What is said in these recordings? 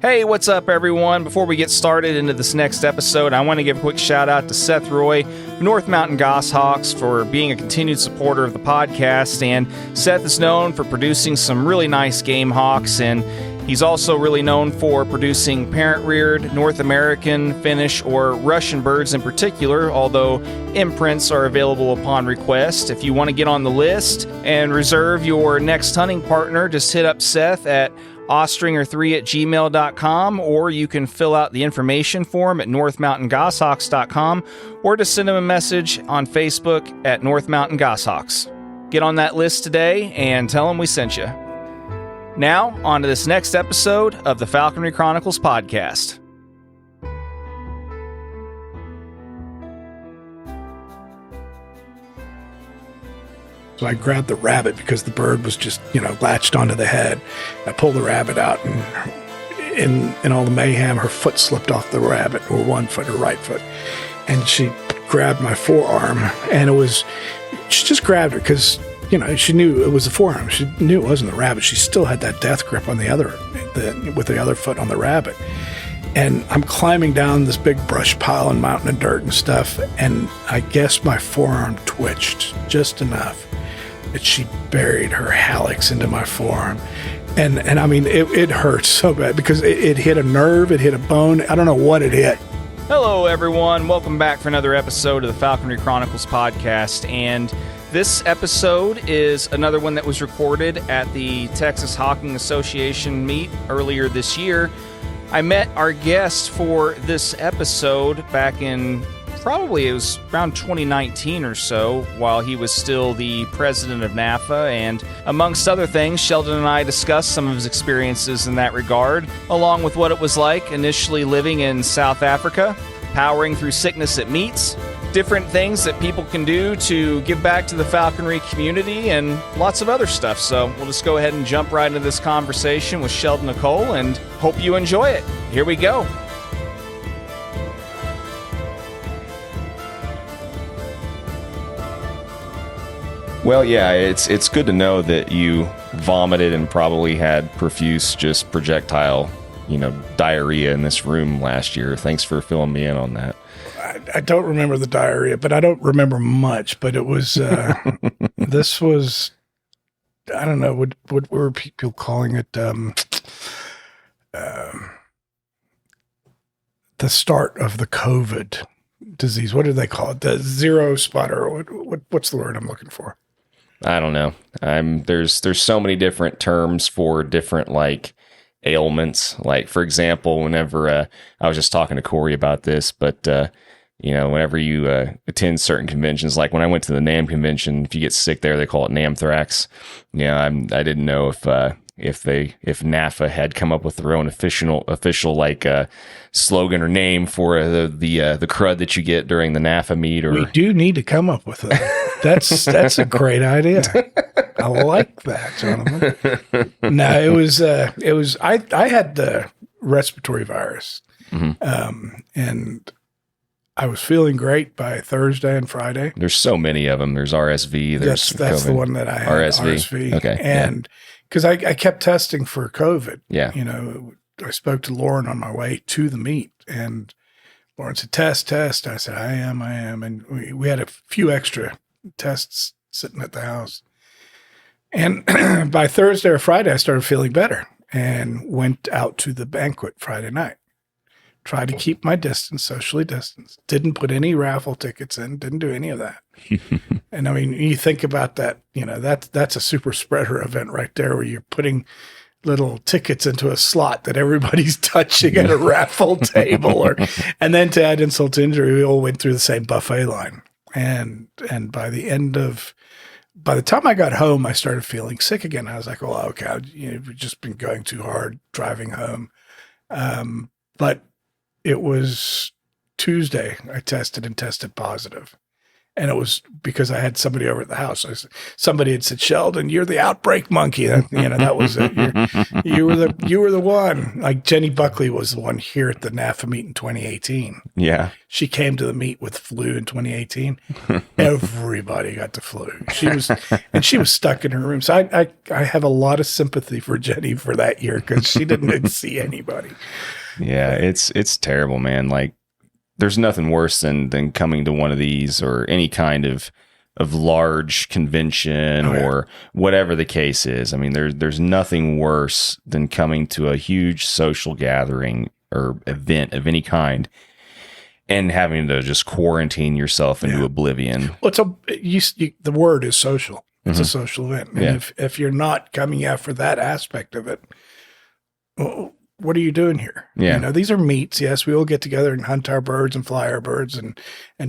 Hey, what's up, everyone? Before we get started into this next episode, I want to give a quick shout out to Seth Roy of North Mountain Goshawks for being a continued supporter of the podcast. And Seth is known for producing some really nice game hawks, and he's also really known for producing parent-reared North American, Finnish, or Russian birds in particular, although imprints are available upon request. If you want to get on the list and reserve your next hunting partner, just hit up Seth at ostringer3@gmail.com, or you can fill out the information form at northmountaingoshawks.com, or just send him a message on Facebook at North Mountain Goshawks. Get on that list today and tell him we sent you. Now, on to this next episode of the Falconry Chronicles podcast. So I grabbed the rabbit because the bird was just, latched onto the head. I pulled the rabbit out, and in all the mayhem, her foot slipped off the rabbit, or one foot, her right foot. And she grabbed my forearm, and she just grabbed her because, she knew it was the forearm. She knew it wasn't the rabbit. She still had that death grip on with the other foot on the rabbit. And I'm climbing down this big brush pile and mountain of dirt and stuff, and I guess my forearm twitched just enough that she buried her hallux into my forearm. And I mean, it hurt so bad because it hit a nerve, it hit a bone. I don't know what it hit. Hello, everyone. Welcome back for another episode of the Falconry Chronicles podcast. And this episode is another one that was recorded at the Texas Hawking Association meet earlier this year. I met our guest for this episode back in probably it was around 2019 or so, while he was still the president of NAFA, and amongst other things, Sheldon and I discussed some of his experiences in that regard, along with what it was like initially living in South Africa, powering through sickness at meets, different things that people can do to give back to the falconry community, and lots of other stuff. So we'll just go ahead and jump right into this conversation with Sheldon Nicolle, and hope you enjoy it. Here we go. Well, yeah, it's good to know that you vomited and probably had profuse just projectile, diarrhea in this room last year. Thanks for filling me in on that. I don't remember the diarrhea, but I don't remember much. But it was this was, I don't know, what were people calling it? The start of the COVID disease. What do they call it? The zero spotter. What's the word I'm looking for? I don't know. There's so many different terms for different ailments. Like, for example, whenever I was just talking to Corey about this, but whenever you attend certain conventions, like when I went to the NAM convention, if you get sick there, they call it NAMthrax. I didn't know if NAFA had come up with their own official slogan or name for the crud that you get during the NAFA meet. Or we do need to come up with that. That's a great idea. I like that, gentlemen. No, it was I had the respiratory virus, and I was feeling great by Thursday and Friday. There's so many of them. There's RSV. There's that's COVID. The one that I had. RSV. Okay. And because I kept testing for COVID. Yeah. I spoke to Lauren on my way to the meet, and Lauren said, test. I said, I am. And we had a few extra tests sitting at the house. And by Thursday or Friday, I started feeling better and went out to the banquet Friday night. Tried to keep my distance, socially distanced. Didn't put any raffle tickets in. Didn't do any of that. And I mean, you think about that, that's a super spreader event right there, where you're putting little tickets into a slot that everybody's touching at a raffle table. And then to add insult to injury, we all went through the same buffet line. And by the time I got home, I started feeling sick again. I was like, well, okay, we've just been going too hard driving home. But it was Tuesday I tested positive. And it was because I had somebody over at the house. Somebody had said, "Sheldon, you're the outbreak monkey." That was it. You were the one. Like Jenny Buckley was the one here at the NAFA meet in 2018. Yeah. She came to the meet with flu in 2018. Everybody got the flu. She was stuck in her room. So I have a lot of sympathy for Jenny for that year because she didn't see anybody. Yeah, it's terrible, man. Like, there's nothing worse than coming to one of these or any kind of large convention or whatever the case is. I mean, there's nothing worse than coming to a huge social gathering or event of any kind and having to just quarantine yourself into oblivion. Well, the word is social. It's a social event. And if you're not coming out for that aspect of it, well, what are you doing here? Yeah. These are meets. Yes, we all get together and hunt our birds and fly our birds and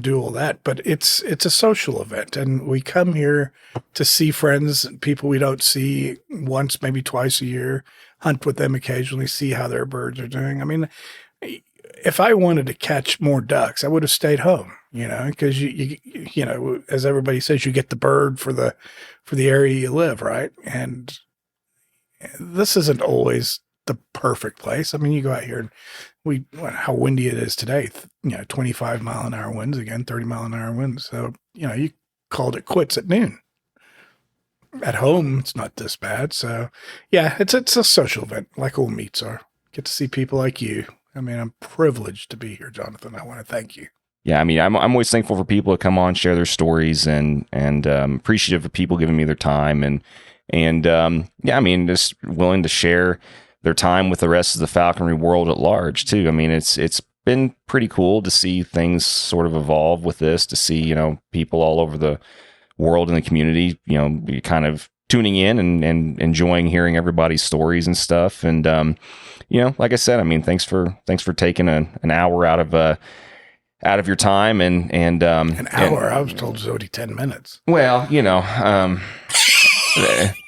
do all that. But it's a social event. And we come here to see friends, people we don't see once, maybe twice a year, hunt with them occasionally, see how their birds are doing. I mean, if I wanted to catch more ducks, I would have stayed home, because you as everybody says, you get the bird for the area you live, right? And this isn't always the perfect place. I mean, you go out here and how windy it is today, 25 mile an hour winds again, 30 mile an hour winds. So, you called it quits at noon. At home, it's not this bad. So yeah, it's a social event like all meets are. Get to see people like you. I mean, I'm privileged to be here, Jonathan. I want to thank you. Yeah, I mean, I'm always thankful for people to come on, share their stories, and appreciative of people giving me their time, and I mean, just willing to share their time with the rest of the falconry world at large too. I mean, it's been pretty cool to see things sort of evolve with this, to see, people all over the world in the community, be kind of tuning in and enjoying hearing everybody's stories and stuff. And, like I said, I mean, thanks for taking an hour out of your time and an hour. I was told it was only 10 minutes. Well,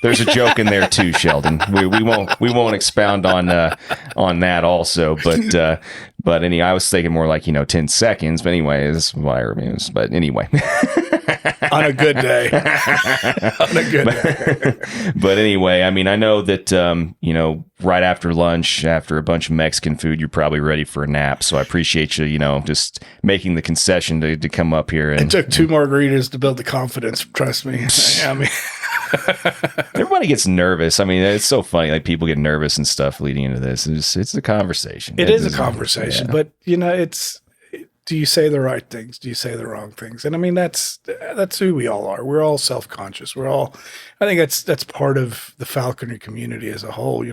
there's a joke in there too, Sheldon. We won't expound on that also, but anyway, I was thinking more like 10 seconds. But anyway, that's what I remember. But anyway, on a good day, But anyway, I mean, I know that right after lunch, after a bunch of Mexican food, you're probably ready for a nap. So I appreciate you, just making the concession to come up here. And, it took 2 margaritas to build the confidence. Trust me. I mean. Everybody gets nervous. I mean, it's so funny. Like, people get nervous and stuff leading into this. It's a conversation. It is a conversation, but it's. Do you say the right things? Do you say the wrong things? And I mean, that's who we all are. We're all self-conscious. I think that's part of the falconry community as a whole.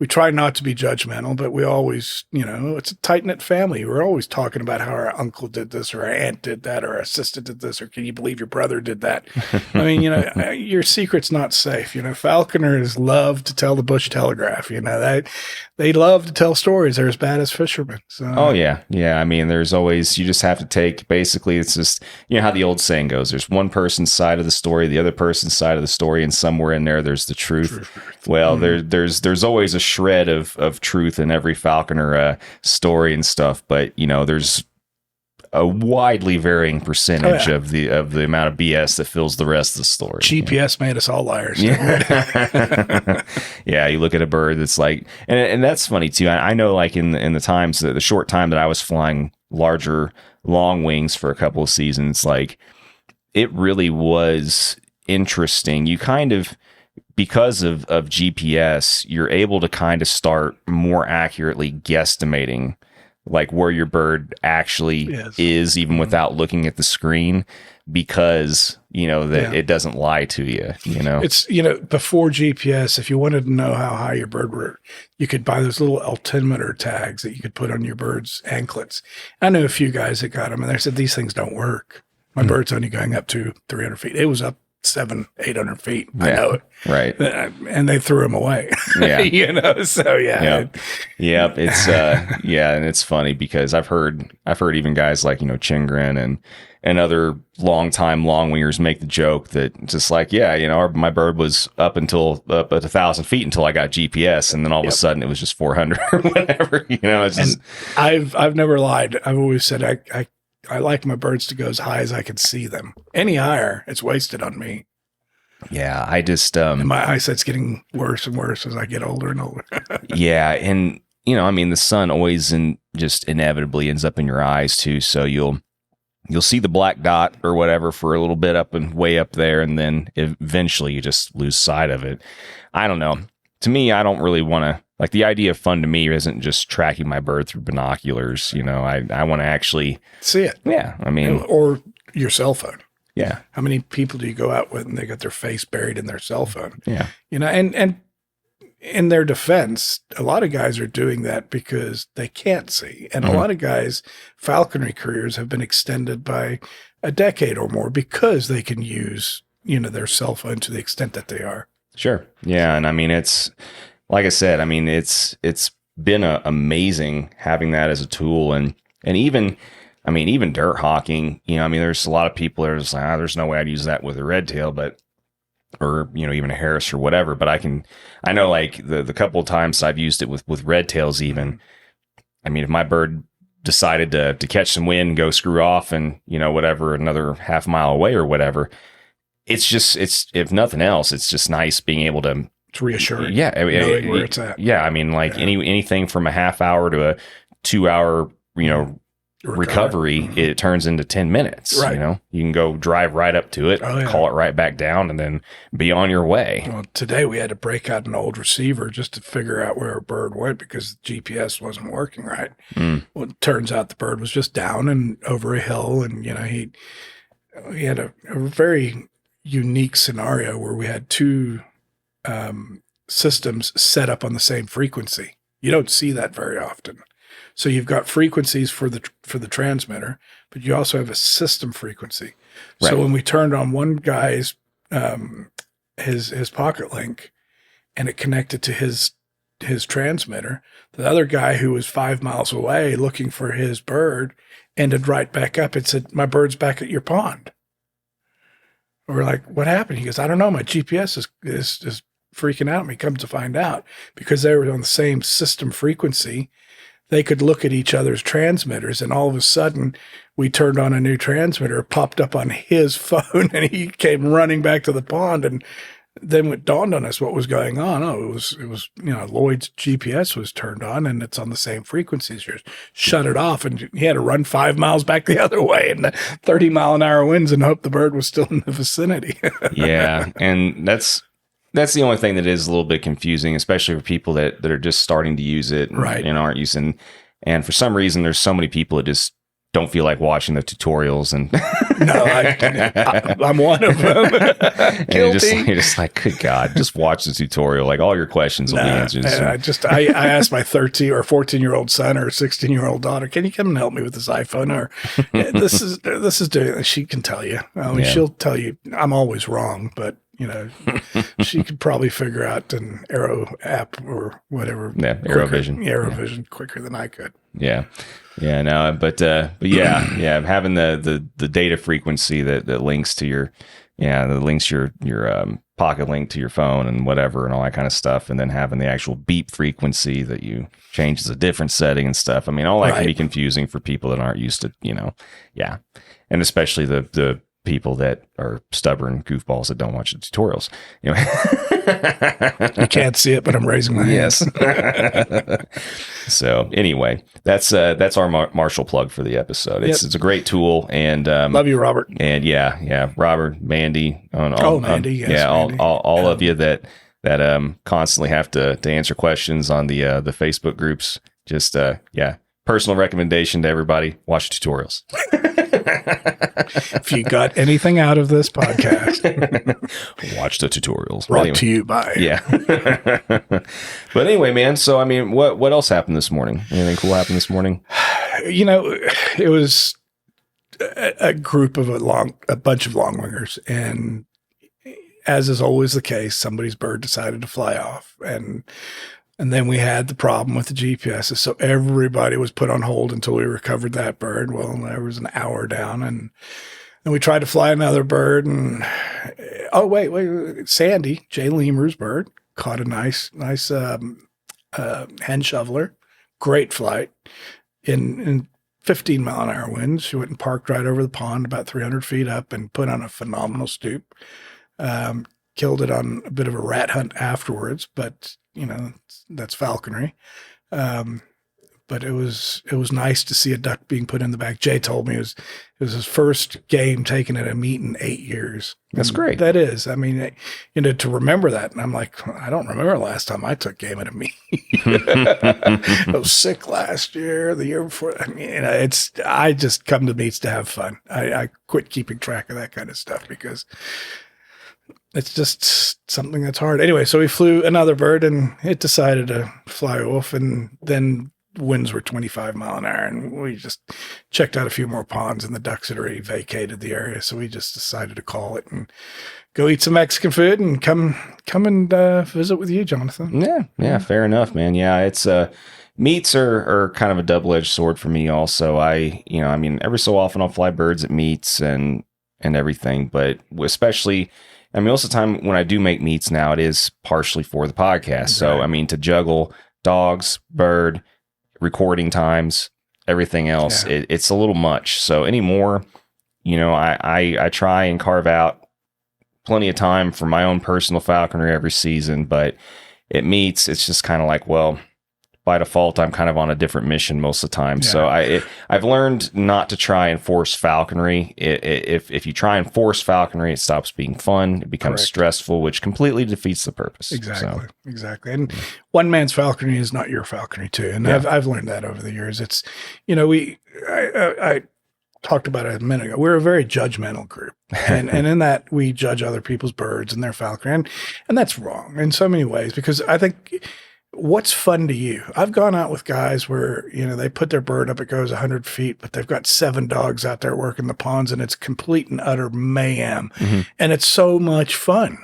We try not to be judgmental, but we always, it's a tight-knit family. We're always talking about how our uncle did this or our aunt did that or our sister did this or can you believe your brother did that? I mean, your secret's not safe. Falconers love to tell the bush telegraph. They love to tell stories. They're as bad as fishermen. So. Oh, yeah. Yeah, I mean, there's always, you just have to take, basically, it's just, how the old saying goes. There's one person's side of the story, the other person's side of the story, and somewhere in there, there's the truth. Well, there's always a shred of truth in every falconer story and stuff, but there's a widely varying percentage of the amount of BS that fills the rest of the story. GPS made us all liars. Yeah. Yeah, you look at a bird that's like, and that's funny too. I know, like in the times, the short time that I was flying larger long wings for a couple of seasons, like, it really was interesting. You kind of, because of GPS, you're able to kind of start more accurately guesstimating like where your bird actually is, even without looking at the screen, because it doesn't lie to you. It's before GPS, if you wanted to know how high your bird were, you could buy those little altimeter tags that you could put on your bird's anklets. I knew a few guys that got them, and they said these things don't work. My bird's only going up to 300 feet. It was up 700-800 feet. I know it. Right. And they threw him away. Yeah. So yeah. Yep. It's and it's funny because I've heard even guys like, Chingren and other long-time long-wingers make the joke that just like, my bird was up at 1,000 feet until I got GPS, and then all of a sudden it was just 400 or whatever. It's just, I've never lied. I've always said I like my birds to go as high as I can see them. Any higher, it's wasted on me. Yeah, I just And my eyesight's getting worse and worse as I get older and older. yeah, and I mean, the sun always just inevitably ends up in your eyes too. So you'll see the black dot or whatever for a little bit up and way up there, and then eventually you just lose sight of it. I don't know. To me, I don't really want to, like, the idea of fun to me isn't just tracking my bird through binoculars. I want to actually see it. Yeah, I mean, or your cell phone. Yeah. How many people do you go out with and they got their face buried in their cell phone? Yeah. And in their defense, a lot of guys are doing that because they can't see. And a lot of guys' falconry careers have been extended by a decade or more because they can use, their cell phone to the extent that they are. Sure. Yeah. And I mean, it's like I said, I mean, it's been amazing having that as a tool. And even dirt hawking, there's a lot of people that are just like, there's no way I'd use that with a red tail, or even a Harris or whatever. But I know like the couple of times I've used it with red tails even, I mean, if my bird decided to catch some wind and go screw off and, whatever, another half mile away or whatever, it's if nothing else, it's just nice being able to. It's reassuring. Yeah. Knowing where it's at. Yeah. I mean, like anything from a half hour to a 2 hour, recovery, it turns into 10 minutes. Right. You can go drive right up to it, call it right back down, and then be on your way. Well, today we had to break out an old receiver just to figure out where a bird went because the GPS wasn't working right. Well, it turns out the bird was just down and over a hill, and he had a very unique scenario where we had two systems set up on the same frequency. You don't see that very often. So you've got frequencies for the transmitter, but you also have a system frequency. Right. So when we turned on one guy's his pocket link, and it connected to his transmitter, the other guy who was 5 miles away looking for his bird ended right back up. It said, "My bird's back at your pond." We're like, "What happened?" He goes, "I don't know. My GPS is freaking out at me." Comes to find out, because they were on the same system frequency, they could look at each other's transmitters, and all of a sudden we turned on a new transmitter, popped up on his phone, and he came running back to the pond. And then it dawned on us what was going on. Oh, it was Lloyd's GPS was turned on, and it's on the same frequency as yours. Shut it off, and he had to run 5 miles back the other way in the 30-mile-an-hour winds and hope the bird was still in the vicinity. Yeah, and that's the only thing that is a little bit confusing, especially for people that are just starting to use it and aren't using. And for some reason, there's so many people that just don't feel like watching the tutorials. And no, I'm one of them. And you're just like, good God, just watch the tutorial. Like, all your questions will be answered. I asked my 13 or 14-year-old son or 16-year-old daughter, "Can you come and help me with this iPhone?" Or this is doing. She can tell you. She'll tell you I'm always wrong, but she could probably figure out an Arrow app or whatever. Yeah, ArrowVision. Vision quicker than I could. Yeah. Yeah, no, but yeah, having the data frequency that links to your pocket link to your phone and whatever and all that kind of stuff, and then having the actual beep frequency that you change as a different setting and stuff. I mean, all that can be confusing for people that aren't used to, yeah, and especially the people that are stubborn goofballs that don't watch the tutorials. You can't see it, but I'm raising my hands. Yes. So anyway, that's our Marshall plug for the episode. It's a great tool, and love you, Robert. And yeah, Robert, Mandy, Mandy, yes, Mandy. all of you that constantly have to answer questions on the Facebook groups. Just personal recommendation to everybody: watch tutorials. If you got anything out of this podcast, watch the tutorials. Brought to you by. Yeah. But anyway, man, so I mean, what else happened this morning? Anything cool happened this morning? It was a group of a bunch of longwingers, and as is always the case, somebody's bird decided to fly off, and then we had the problem with the GPS. So everybody was put on hold until we recovered that bird. Well, there was an hour down, and we tried to fly another bird. And wait, Sandy, Jay Lemur's bird, caught a nice hen shoveler. Great flight. In 15-mile-an-hour winds. She went and parked right over the pond about 300 feet up and put on a phenomenal stoop. Killed it on a bit of a rat hunt afterwards, but that's falconry. But it was nice to see a duck being put in the bag. Jay told me it was his first game taken at a meet in 8 years. That's great. That is. I mean, to remember that. And I'm like, I don't remember the last time I took game at a meet. I was sick last year, the year before. I mean, I just come to meets to have fun. I quit keeping track of that kind of stuff because it's just something that's hard. Anyway, so we flew another bird and it decided to fly off, and then winds were 25 mile an hour, and we just checked out a few more ponds, and the ducks had already vacated the area. So we just decided to call it and go eat some Mexican food and come and visit with you, Jonathan. Yeah. Fair enough, man. Yeah. It's, meets are kind of a double-edged sword for me also. Every so often I'll fly birds at meets and everything, but especially, most of the time when I do make meets now, it is partially for the podcast. Right. So, to juggle dogs, bird, recording times, everything else, it's a little much. So anymore, I try and carve out plenty of time for my own personal falconry every season, but it meets, it's just kind of like, well, by default, I'm kind of on a different mission most of the time. Yeah. So I've learned not to try and force falconry. If you try and force falconry, it stops being fun. It becomes stressful, which completely defeats the purpose. Exactly. And one man's falconry is not your falconry too. And I've learned that over the years. It's, I talked about it a minute ago. We're a very judgmental group, and in that we judge other people's birds and their falconry, and that's wrong in so many ways, because I think, what's fun to you? I've gone out with guys where, they put their bird up, it goes 100 feet, but they've got 7 dogs out there working the ponds, and it's complete and utter mayhem. Mm-hmm. And it's so much fun.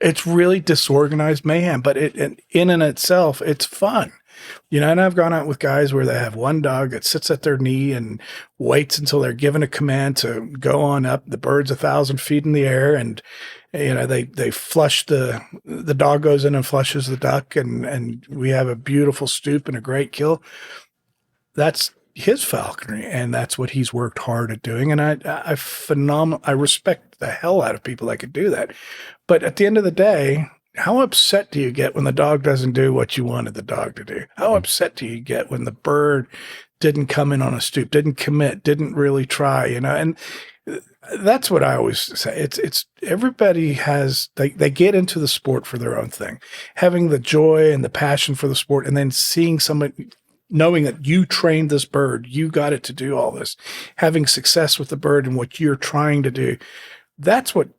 It's really disorganized mayhem, but in and itself, it's fun. And I've gone out with guys where they have one dog that sits at their knee and waits until they're given a command to go on up. The bird's 1,000 feet in the air, and they flush the dog goes in and flushes the duck, and we have a beautiful stoop and a great kill. That's his falconry, and that's what he's worked hard at doing. And I respect the hell out of people that could do that. But at the end of the day, how upset do you get when the dog doesn't do what you wanted the dog to do? How upset do you get when the bird didn't come in on a stoop, didn't commit, didn't really try, And that's what I always say. It's everybody has, they get into the sport for their own thing, having the joy and the passion for the sport, and then seeing somebody, knowing that you trained this bird, you got it to do all this, having success with the bird and what you're trying to do. That's what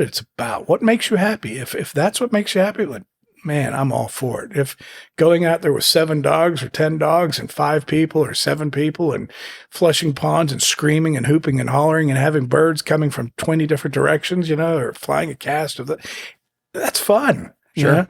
it's about. What makes you happy? If that's what makes you happy, like, man, I'm all for it. If going out there with 7 dogs or 10 dogs and 5 people or 7 people and flushing ponds and screaming and hooping and hollering and having birds coming from 20 different directions, or flying a cast that's fun. Sure.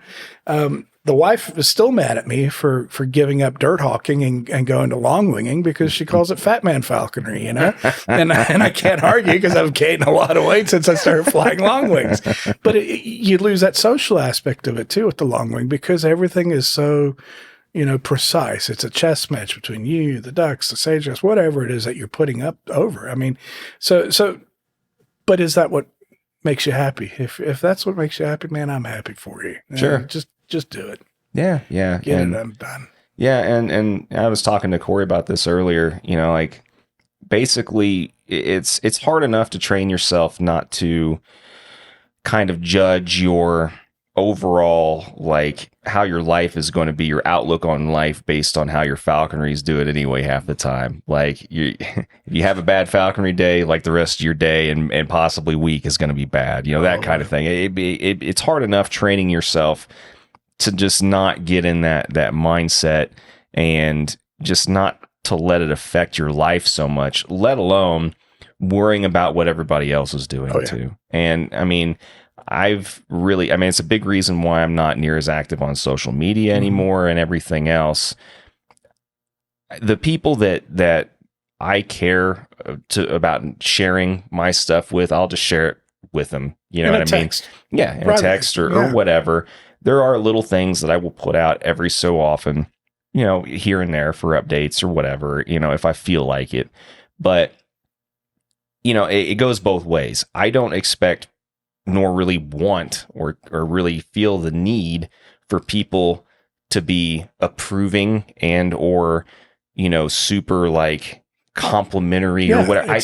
The wife is still mad at me for giving up dirt hawking and going to long winging because she calls it fat man falconry, and I can't argue because I've gained a lot of weight since I started flying long wings. But you lose that social aspect of it too with the long wing, because everything is so, precise. It's a chess match between you, the ducks, the sage-grouse, whatever it is that you're putting up over. I mean, but is that what makes you happy? If that's what makes you happy, man, I'm happy for you. Sure. Just do it. Yeah. Get it done. Yeah. And I was talking to Corey about this earlier, basically it's hard enough to train yourself not to kind of judge your overall, like, how your life is going to be, your outlook on life based on how your falconries do it anyway half the time. Like, if you have a bad falconry day, like, the rest of your day and possibly week is going to be bad, that kind of thing. It's hard enough training yourself to just not get in that mindset and just not to let it affect your life so much, let alone worrying about what everybody else is doing too. And it's a big reason why I'm not near as active on social media anymore and everything else. The people that I care about sharing my stuff with, I'll just share it with them. You know what I mean? Yeah, in a text or whatever. There are little things that I will put out every so often here and there for updates or whatever, if I feel like it. But, it goes both ways. I don't expect nor really want or really feel the need for people to be approving and or, super like complimentary or whatever.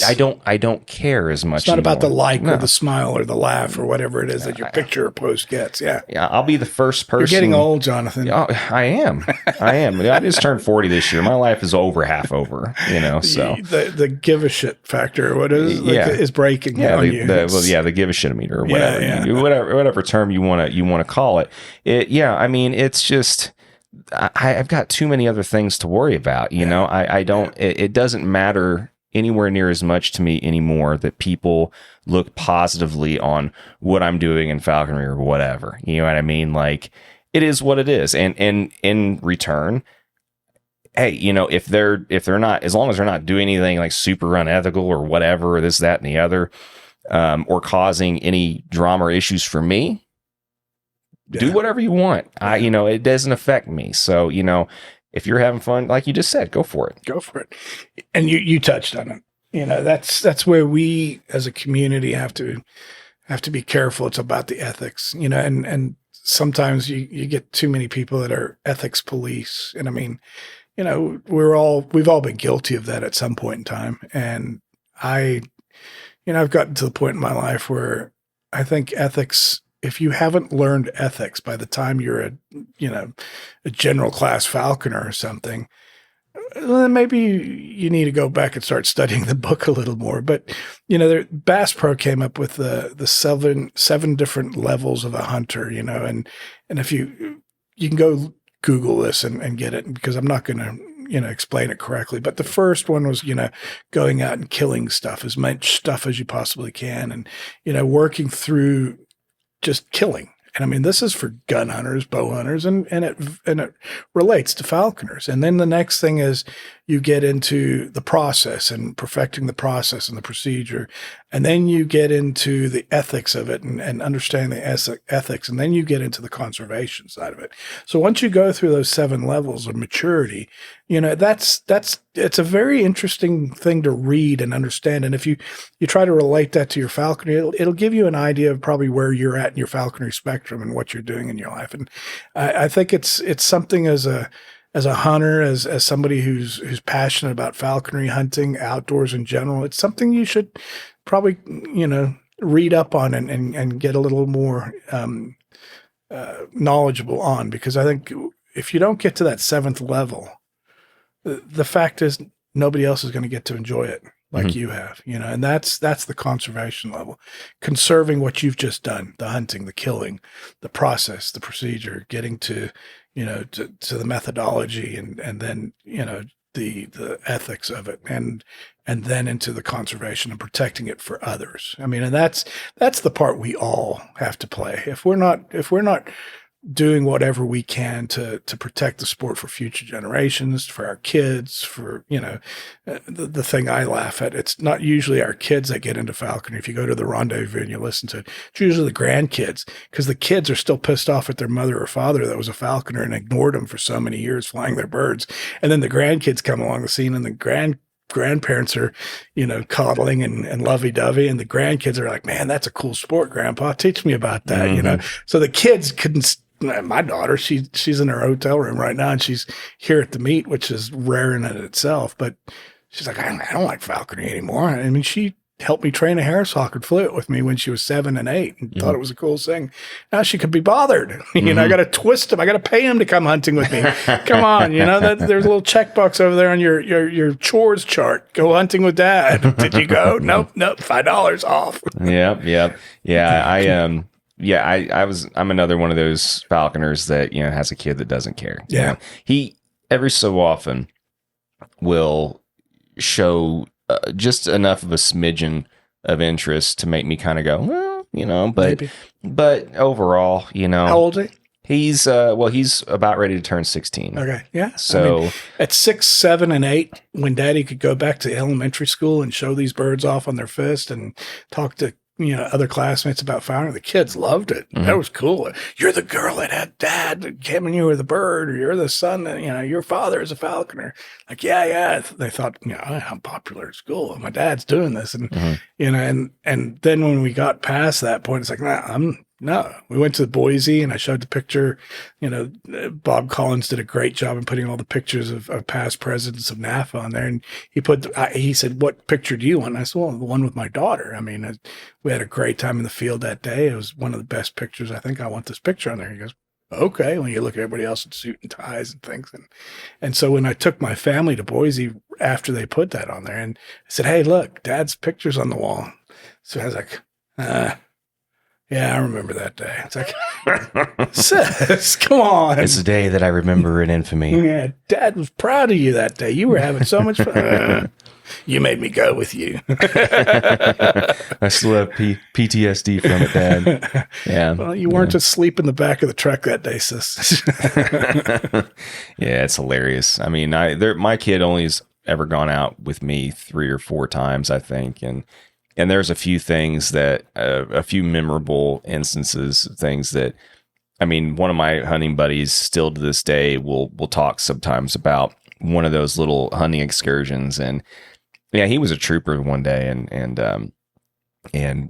I don't care as much. It's not about the anymore. or the smile or the laugh or whatever it is that your picture or post gets. Yeah. I'll be the first person. You're getting old, Jonathan. Oh, I am. I just turned 40 this year. My life is half over, so. The give a shit factor, what is is breaking on you. The give a shit meter or whatever, whatever term you want to call it. It's just, I've got too many other things to worry about. I don't, it doesn't matter anywhere near as much to me anymore that people look positively on what I'm doing in falconry or whatever. You know what I mean? Like, it is what it is. And in return, hey, if they're not, as long as they're not doing anything like super unethical or whatever, or this, that, and the other, or causing any drama or issues for me, do whatever you want. It doesn't affect me. So, if you're having fun, like you just said, go for it. Go for it. And you touched on it. That's where we as a community have to be careful. It's about the ethics, and sometimes you get too many people that are ethics police. And I mean, we've all been guilty of that at some point in time. And I've gotten to the point in my life where I think ethics, if you haven't learned ethics by the time you're a general class falconer or something, then maybe you need to go back and start studying the book a little more. But, Bass Pro came up with the seven different levels of a hunter, and if you can go Google this and get it, because I'm not going to, explain it correctly. But the first one was, going out and killing stuff, as much stuff as you possibly can, and, working through just killing. And I mean, this is for gun hunters, bow hunters, and it relates to falconers. And then the next thing is you get into the process and perfecting the process and the procedure. And then you get into the ethics of it and understand the ethics. And then you get into the conservation side of it. So once you go through those 7 levels of maturity, it's a very interesting thing to read and understand. And if you try to relate that to your falconry, it'll give you an idea of probably where you're at in your falconry spectrum and what you're doing in your life. And I think it's something as a hunter, as somebody who's passionate about falconry, hunting, outdoors in general, it's something you should probably, read up on and get a little more knowledgeable on, because I think if you don't get to that 7th level, the fact is nobody else is going to get to enjoy it like you have, and that's the conservation level, conserving what you've just done, the hunting, the killing, the process, the procedure, getting to to the methodology and then, the ethics of it and then into the conservation and protecting it for others. I mean, and that's the part we all have to play. If we're not doing whatever we can to protect the sport for future generations, for our kids, for, the thing I laugh at, it's not usually our kids that get into falconry. If you go to the rendezvous and you listen to it, it's usually the grandkids, because the kids are still pissed off at their mother or father that was a falconer and ignored them for so many years flying their birds. And then the grandkids come along the scene and the grandparents are, coddling and lovey-dovey, and the grandkids are like, man, that's a cool sport, Grandpa. Teach me about that, So the kids couldn't. My daughter, she's in her hotel room right now, and she's here at the meet, which is rare in itself. But she's like, I don't like falconry anymore. I mean, she helped me train a Harris hawk and flew it with me when she was 7 and 8, and thought it was a cool thing. Now she could be bothered. I got to twist him. I got to pay him to come hunting with me. Come on, there's a little checkbox over there on your chores chart. Go hunting with Dad. Did you go? Nope. $5 off. Yep. Yeah, I'm another one of those falconers that, has a kid that doesn't care. Yeah. He every so often will show just enough of a smidgen of interest to make me kind of go, well, but overall, How old is he? He's about ready to turn 16. Okay. Yeah. So at 6, 7, and 8, when Daddy could go back to elementary school and show these birds off on their fist and talk to other classmates about Falconry. The kids loved it. Mm-hmm. That was cool. You're the girl that had dad that came and you were the bird, or you're the son that, your father is a falconer. Like, yeah. They thought, I'm popular at school. My dad's doing this. And, and then when we got past that point, it's like, no, we went to Boise and I showed the picture. Bob Collins did a great job in putting all the pictures of past presidents of NAFA on there. And he said, what picture do you want? And I said, well, the one with my daughter. I mean, we had a great time in the field that day. It was one of the best pictures. I think I want this picture on there. He goes, okay. When you look at everybody else in suit and ties and things. And so when I took my family to Boise after they put that on there, and I said, hey, look, Dad's picture's on the wall. So I was like, yeah, I remember that day. It's like, sis, come on. It's a day that I remember in infamy. Yeah, Dad was proud of you that day. You were having so much fun. You made me go with you. I still have PTSD from it, Dad. Yeah. Well, you weren't asleep in the back of the truck that day, sis. Yeah, it's hilarious. I mean, my kid only's ever gone out with me 3 or 4 times, I think, and there's a few things that, a few memorable instances of things that, I mean, one of my hunting buddies still to this day will talk sometimes about one of those little hunting excursions. And yeah, he was a trooper one day and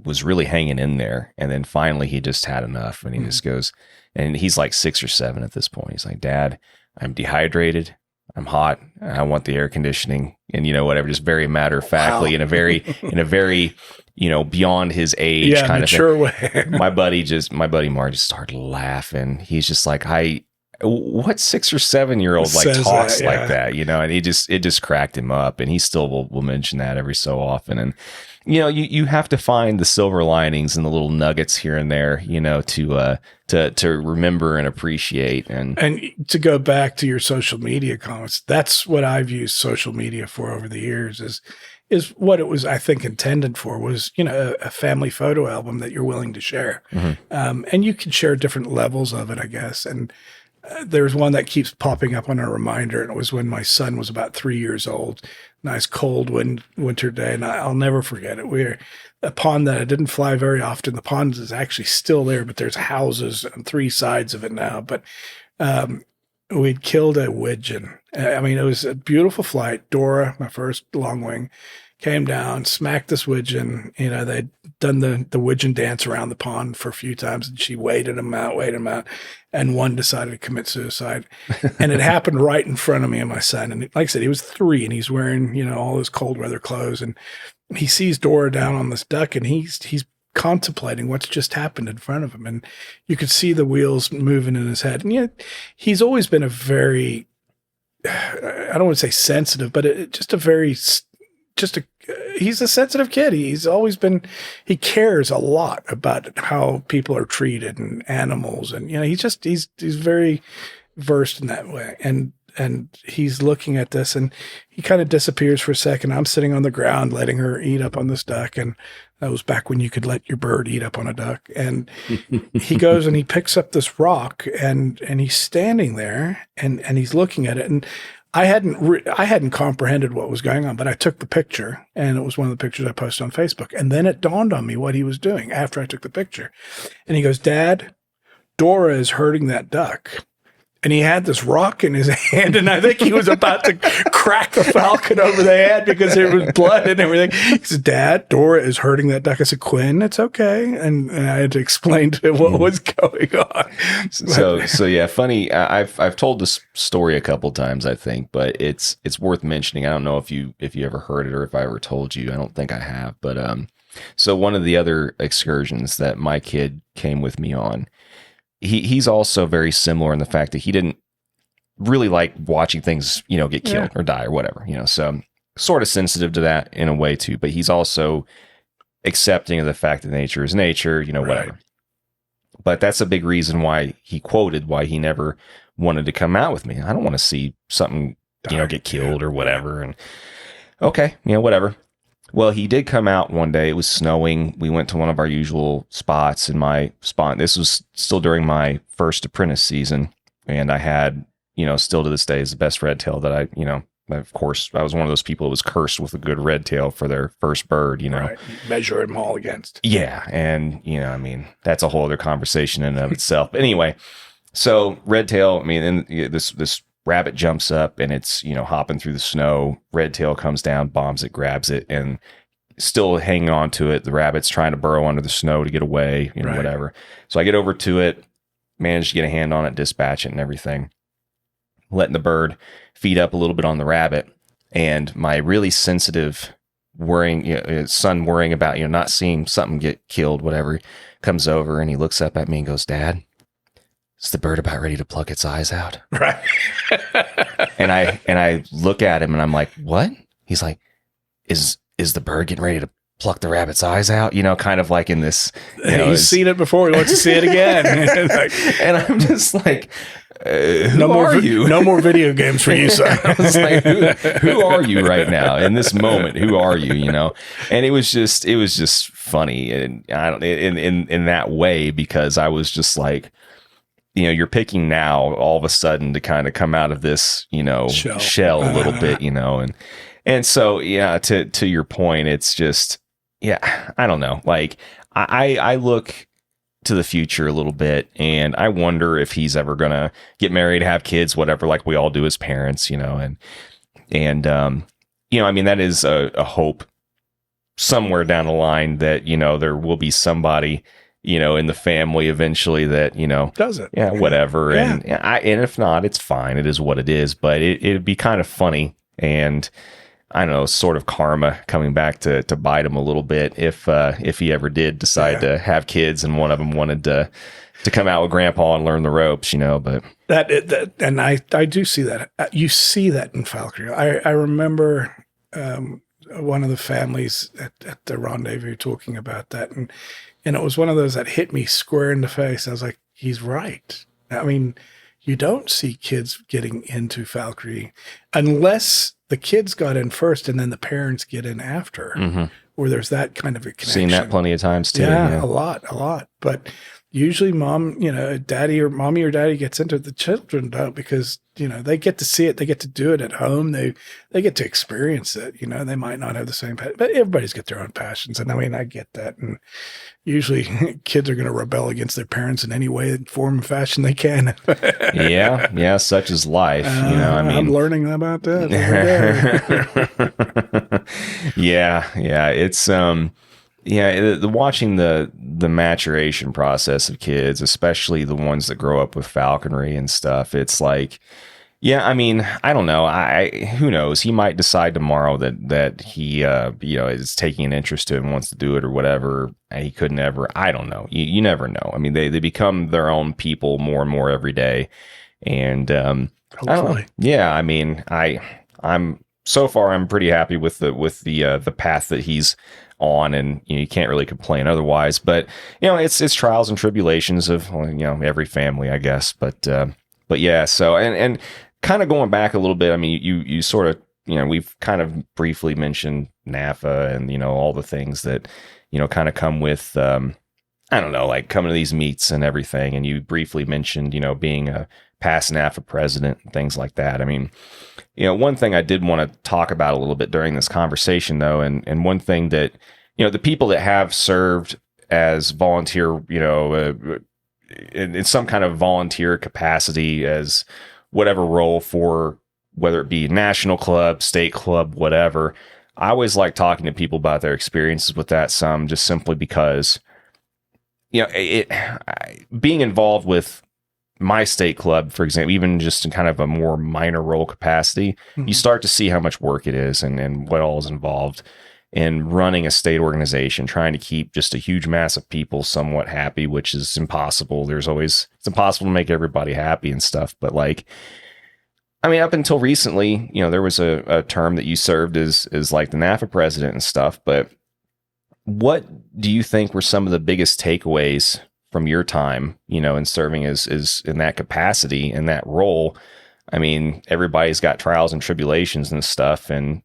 was really hanging in there. And then finally he just had enough and he just goes, and he's like 6 or 7 at this point. He's like, Dad, I'm dehydrated. I'm hot. I want the air conditioning, and whatever. Just very matter of factly, in a very beyond his age kind mature of thing. way. my buddy Mark just started laughing. He's just like, what 6 or 7-year-old talks like that, And it just cracked him up, and he still will mention that every so often. And you have to find the silver linings and the little nuggets here and there, to remember and appreciate. And to go back to your social media comments, that's what I've used social media for over the years is what it was, I think, intended for was, a family photo album that you're willing to share. Mm-hmm. And you can share different levels of it, I guess. And there's one that keeps popping up on a reminder, and it was when my son was about 3 years old. Nice cold winter day, and I'll never forget it. We're a pond that I didn't fly very often. The pond is actually still there, but there's houses on 3 sides of it now. But we'd killed a widgeon. I mean, it was a beautiful flight. Dora, my first long wing, came down, smacked this widgeon. They'd done the widgeon dance around the pond for a few times, and she waited him out, and one decided to commit suicide. And it happened right in front of me and my son. And like I said, he was 3, and he's wearing, all his cold weather clothes. And he sees Dora down on this duck, and he's contemplating what's just happened in front of him. And you could see the wheels moving in his head. And he's always been a very, I don't want to say sensitive, but he's a sensitive kid. He's always been, he cares a lot about how people are treated and animals. And, he's very versed in that way. And he's looking at this, and he kind of disappears for a second. I'm sitting on the ground, letting her eat up on this duck. And that was back when you could let your bird eat up on a duck. And he goes and he picks up this rock, and he's standing there and he's looking at it. And I hadn't comprehended what was going on, but I took the picture, and it was one of the pictures I posted on Facebook. And then it dawned on me what he was doing after I took the picture. And he goes, Dad, Dora is hurting that duck. And he had this rock in his hand, and I think he was about to crack the falcon over the head because there was blood and everything. He said, Dad, Dora is hurting that duck. I said, Quinn, it's okay. And I had to explain to him what was going on. So yeah, funny. I've told this story a couple times, I think, but it's worth mentioning. I don't know if you ever heard it or if I ever told you. I don't think I have. But so one of the other excursions that my kid came with me on, he's also very similar in the fact that he didn't really like watching things, get killed or die or whatever, so sort of sensitive to that in a way too, but he's also accepting of the fact that nature is nature, whatever. Right. But that's a big reason why he never wanted to come out with me. I don't want to see something, get killed or whatever. And okay, whatever. Well, he did come out one day. It was snowing. We went to one of our usual spots in my spot. This was still during my first apprentice season. And I had, still to this day is the best red tail that I, of course, I was one of those people who was cursed with a good red tail for their first bird, Right. Measure them all against. Yeah. And, I mean, that's a whole other conversation in and of itself. But anyway, so red tail, I mean, and this rabbit jumps up and it's, hopping through the snow. Red tail comes down, bombs it, grabs it, and still hanging on to it. The rabbit's trying to burrow under the snow to get away, Right. whatever. So I get over to it, manage to get a hand on it, dispatch it and everything, letting the bird feed up a little bit on the rabbit. And my really sensitive son worrying about, not seeing something get killed, whatever, comes over and he looks up at me and goes, "Dad, is the bird about ready to pluck its eyes out?" Right. And I look at him and I'm like, "What?" He's like, is the bird getting ready to pluck the rabbit's eyes out? Kind of like in this, He's seen it before. He wants to see it again. And I'm just like, who no more are you? No more video games for you, son. I was like, who are you right now in this moment? Who are you? And it was just funny, and I don't in that way, because I was just like, you're picking now all of a sudden to kind of come out of this, shell a little bit, and so to your point, it's just I don't know, like I look to the future a little bit, and I wonder if he's ever gonna get married, have kids, whatever, like we all do as parents, and I mean, that is a hope somewhere down the line that there will be somebody in the family eventually that Does it? Yeah, whatever. Yeah. And if not, it's fine. It is what it is. But it'd be kind of funny, and I don't know, sort of karma coming back to bite him a little bit if he ever did decide to have kids and one of them wanted to come out with grandpa and learn the ropes, But That and I do see that. You see that in falconry. I remember one of the families at the rendezvous talking about that, and it was one of those that hit me square in the face. I was like, he's right. I mean, you don't see kids getting into falconry unless the kids got in first and then the parents get in after, or there's that kind of a connection. Seen that plenty of times too. Yeah, a lot. But usually mommy or daddy gets into it. The children don't, because, they get to see it. They get to do it at home. They get to experience it. They might not have the same passion, but everybody's got their own passions. And I mean, I get that. And usually kids are going to rebel against their parents in any way, form, and fashion they can. Yeah. Such is life. I mean, I'm learning about that. Yeah. It's, watching the maturation process of kids, especially the ones that grow up with falconry and stuff, it's like, I mean, I don't know. Who knows? He might decide tomorrow that he, is taking an interest to it and wants to do it or whatever. He could never. I don't know. You never know. I mean, they become their own people more and more every day, and Hopefully. I mean, I'm so far I'm pretty happy with the path that he's on, and you can't really complain otherwise. But it's trials and tribulations of every family, I guess. But yeah. So and kind of going back a little bit, I mean, you sort of we've kind of briefly mentioned NAFA and all the things that kind of come with I don't know, like coming to these meets and everything. And you briefly mentioned being a past NAFA president and things like that. I mean, one thing I did want to talk about a little bit during this conversation, though, and one thing that, the people that have served as volunteer, in some kind of volunteer capacity as whatever role for, whether it be national club, state club, whatever, I always like talking to people about their experiences with that, some just simply because, being involved with my state club, for example, even just in kind of a more minor role capacity, you start to see how much work it is and what all is involved in running a state organization, trying to keep just a huge mass of people somewhat happy, which is impossible. It's impossible to make everybody happy and stuff. But I mean, up until recently, there was a term that you served as like the NAFA president and stuff. But what do you think were some of the biggest takeaways from your time, in serving as in that capacity, in that role? I mean, everybody's got trials and tribulations and stuff, and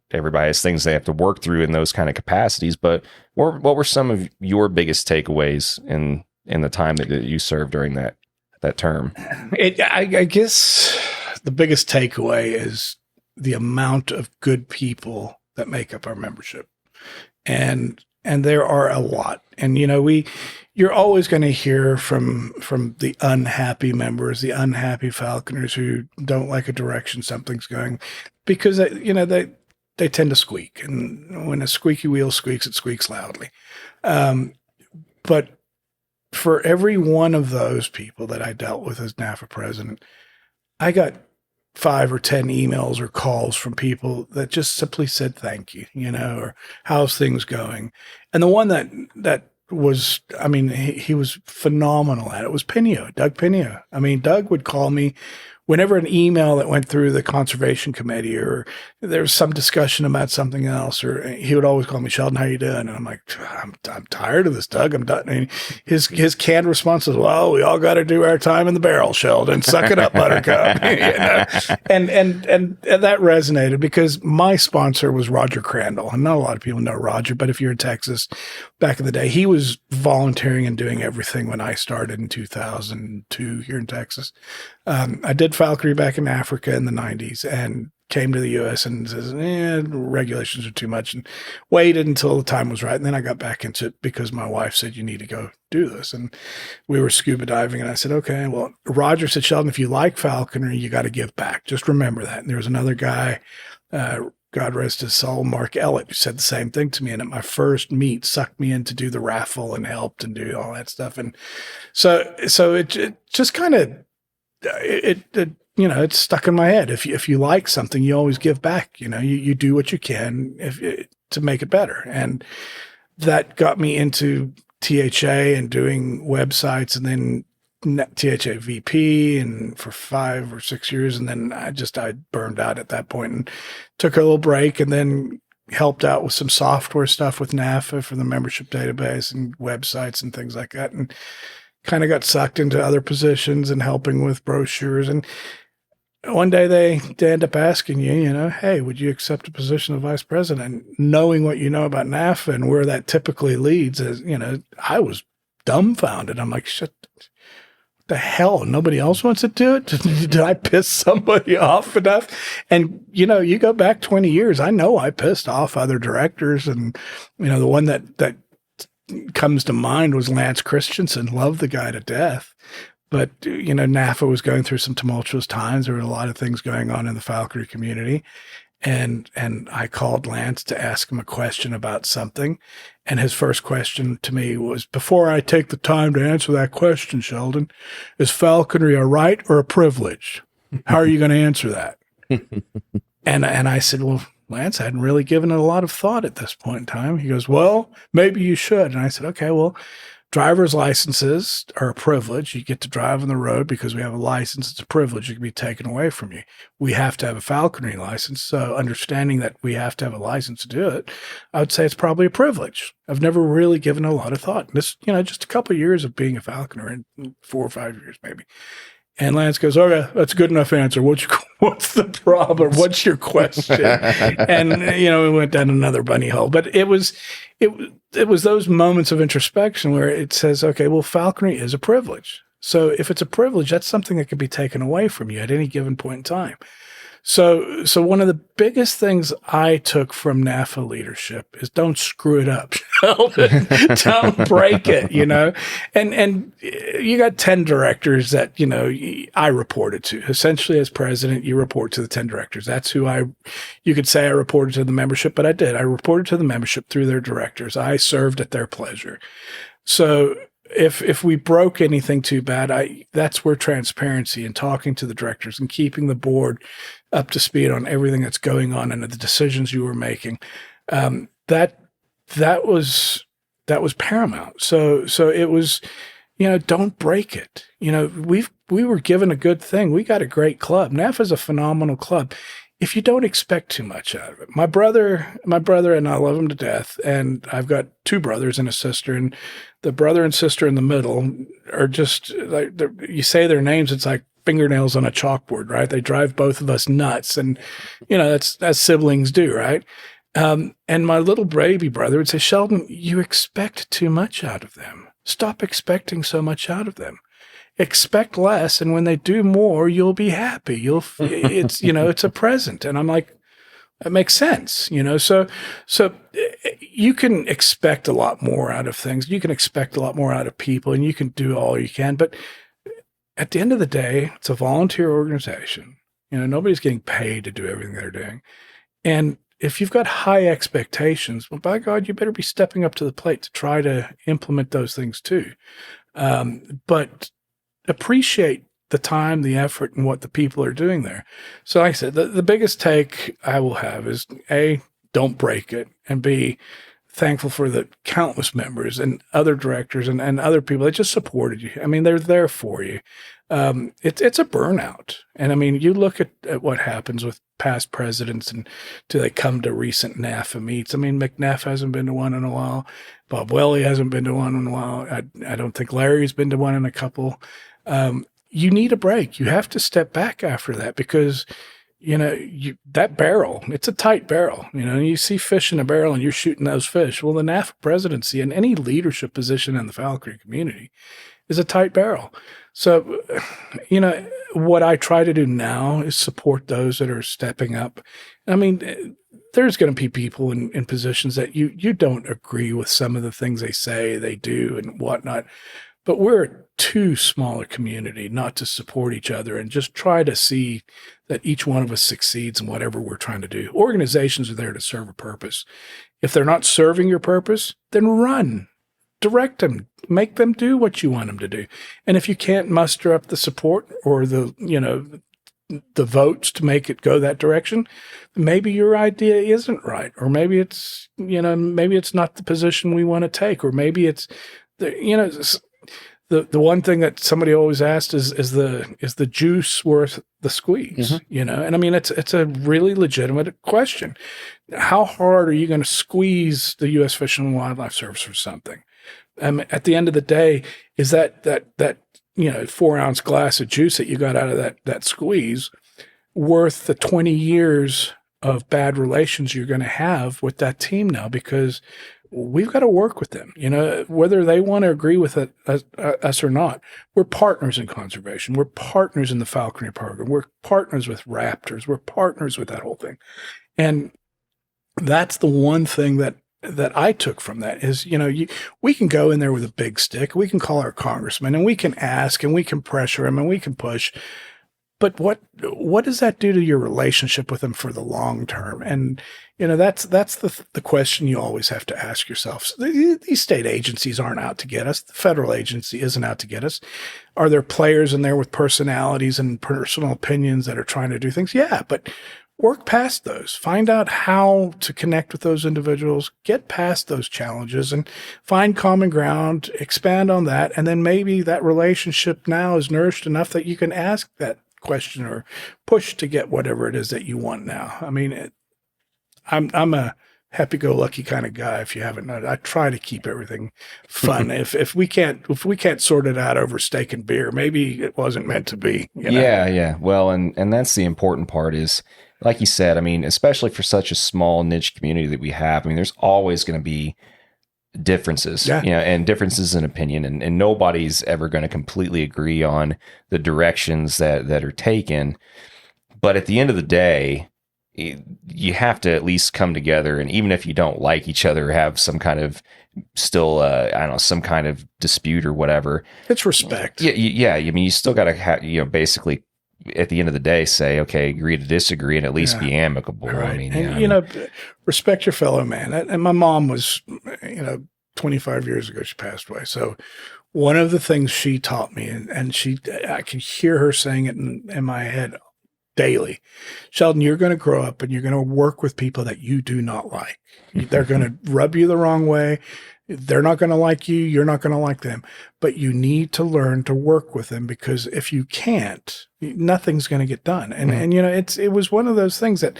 everybody has things they have to work through in those kind of capacities. But what were some of your biggest takeaways in the time that you served during that term? I guess the biggest takeaway is the amount of good people that make up our membership. And there are a lot. And, you're always going to hear from the unhappy members, the unhappy Falconers who don't like a direction something's going, because, they tend to squeak. And when a squeaky wheel squeaks, it squeaks loudly. But for every one of those people that I dealt with as NAFA president, I got 5 or 10 emails or calls from people that just simply said thank you, or how's things going. And the one that was, he was phenomenal at it was Doug Pinio. Doug would call me whenever an email that went through the conservation committee, or there was some discussion about something else, or he would always call me, Sheldon, how you doing? And I'm like, I'm tired of this, Doug. I'm done. And his canned response was, well, we all got to do our time in the barrel, Sheldon. Suck it up, Buttercup. And that resonated because my sponsor was Roger Crandall. And not a lot of people know Roger, but if you're in Texas, back in the day, he was volunteering and doing everything when I started in 2002 here in Texas. I did falconry back in Africa in the 90s and came to the U.S. and says, regulations are too much, and waited until the time was right. And then I got back into it because my wife said, you need to go do this. And we were scuba diving, and I said, okay. Well, Roger said, Sheldon, if you like falconry, you got to give back. Just remember that. And there was another guy, God rest his soul, Mark Ellett, who said the same thing to me. And at my first meet, sucked me in to do the raffle and helped and do all that stuff. And so it just kind of, it's stuck in my head. If you like something, you always give back. You do what you can to make it better, and that got me into THA and doing websites, and then THA VP, and for 5 or 6 years, and then I burned out at that point and took a little break, and then helped out with some software stuff with NAFA for the membership database and websites and things like that, and kind of got sucked into other positions and helping with brochures. And one day they end up asking you, hey, would you accept a position of vice president? Knowing what you know about NAFA and where that typically leads, I was dumbfounded. I'm like, shit, what the hell? Nobody else wants to do it? Did I piss somebody off enough? And, you go back 20 years, I know I pissed off other directors. And, the one that comes to mind was Lance Christensen. Loved the guy to death. But, NAFA was going through some tumultuous times. There were a lot of things going on in the falconry community. And I called Lance to ask him a question about something. And his first question to me was, before I take the time to answer that question, Sheldon, is falconry a right or a privilege? How are you going to answer that? And I said, well, Lance, I hadn't really given it a lot of thought at this point in time. He goes, well, maybe you should. And I said, okay, well, driver's licenses are a privilege. You get to drive on the road because we have a license. It's a privilege. It can be taken away from you. We have to have a falconry license. So understanding that we have to have a license to do it, I would say it's probably a privilege. I've never really given a lot of thought. This, just a couple of years of being a falconer, in 4 or 5 years maybe. And Lance goes, okay, that's a good enough answer. What's the problem? What's your question? And, we went down another bunny hole. But it was those moments of introspection where it says, okay, well, falconry is a privilege. So if it's a privilege, that's something that can be taken away from you at any given point in time. So one of the biggest things I took from NAFA leadership is don't screw it up. Don't break it, and you got 10 directors that, I reported to. Essentially, as president, you report to the 10 directors. That's who you could say I reported to the membership, but I did. I reported to the membership through their directors. I served at their pleasure. So if we broke anything too bad, that's where transparency and talking to the directors and keeping the board up to speed on everything that's going on and the decisions you were making, that was paramount. So it was, don't break it. We were given a good thing. We got a great club. NAFA is a phenomenal club. If you don't expect too much out of it. My brother and I love him to death, and I've got 2 brothers and a sister, and the brother and sister in the middle are just like, you say their names, it's like fingernails on a chalkboard, right? They drive both of us nuts, and that's as siblings do, right? And my little baby brother would say, Sheldon, you expect too much out of them. Stop expecting so much out of them. expect less. And when they do more, you'll be happy. It's, it's a present. And I'm like, that makes sense, so you can expect a lot more out of things. You can expect a lot more out of people, and you can do all you can. But at the end of the day, it's a volunteer organization. Nobody's getting paid to do everything they're doing. And if you've got high expectations, well, by God, you better be stepping up to the plate to try to implement those things too. But appreciate the time, the effort, and what the people are doing there. So like I said, the biggest take I will have is A, don't break it, and B, thankful for the countless members and other directors and other people that just supported you. I mean, they're there for you. It's a burnout. And I mean, you look at what happens with past presidents and do they come to recent NAFA meets? I mean, McNaff hasn't been to one in a while. Bob Welly hasn't been to one in a while. I don't think Larry's been to one in a couple. You need a break. You have to step back after that because, that barrel, it's a tight barrel. You see fish in a barrel and you're shooting those fish. Well, the NAFA presidency and any leadership position in the falconry community is a tight barrel. So, what I try to do now is support those that are stepping up. I mean, there's going to be people in positions that you don't agree with some of the things they say, they do, and whatnot. But we're a too small a community not to support each other and just try to see that each one of us succeeds in whatever we're trying to do. Organizations are there to serve a purpose. If they're not serving your purpose, then run. Direct them. Make them do what you want them to do. And if you can't muster up the support or the votes to make it go that direction, maybe your idea isn't right. Or maybe it's not the position we want to take. Or maybe it's the one thing that somebody always asked is the juice worth the squeeze? Mm-hmm. And I mean, it's a really legitimate question. How hard are you going to squeeze the U.S. Fish and Wildlife Service for something? At the end of the day, is that 4-ounce glass of juice that you got out of that squeeze worth the 20 years of bad relations you're going to have with that team now? Because we've got to work with them, whether they want to agree with us or not. We're partners in conservation. We're partners in the falconry program. We're partners with raptors. We're partners with that whole thing. And that's the one thing that I took from that is, we can go in there with a big stick. We can call our congressman and we can ask and we can pressure him and we can push. But what does that do to your relationship with them for the long term? And, that's the question you always have to ask yourself. These state agencies aren't out to get us. The federal agency isn't out to get us. Are there players in there with personalities and personal opinions that are trying to do things? Yeah, but work past those. Find out how to connect with those individuals, get past those challenges and find common ground, expand on that. And then maybe that relationship now is nourished enough that you can ask that question or push to get whatever it is that you want now. I mean, I'm a happy-go-lucky kind of guy. If you haven't known, I try to keep everything fun. if we can't sort it out over steak and beer, maybe it wasn't meant to be. Yeah. Well, and that's the important part is, like you said, I mean, especially for such a small niche community that we have, I mean, there's always going to be differences, and differences in opinion, and nobody's ever going to completely agree on the directions that are taken. But at the end of the day, you have to at least come together, and even if you don't like each other, have some kind of some kind of dispute or whatever. It's respect. Yeah. I mean, you still got to have, basically at the end of the day, say, okay, agree to disagree and at least be amicable. Right. I mean, and, respect your fellow man. And my mom was, 25 years ago, she passed away. So one of the things she taught me, and I can hear her saying it in my head daily, Sheldon, you're going to grow up and you're going to work with people that you do not like. They're going to rub you the wrong way. They're not going to like you. You're not going to like them, but you need to learn to work with them, because if you can't, nothing's going to get done. And it was one of those things that,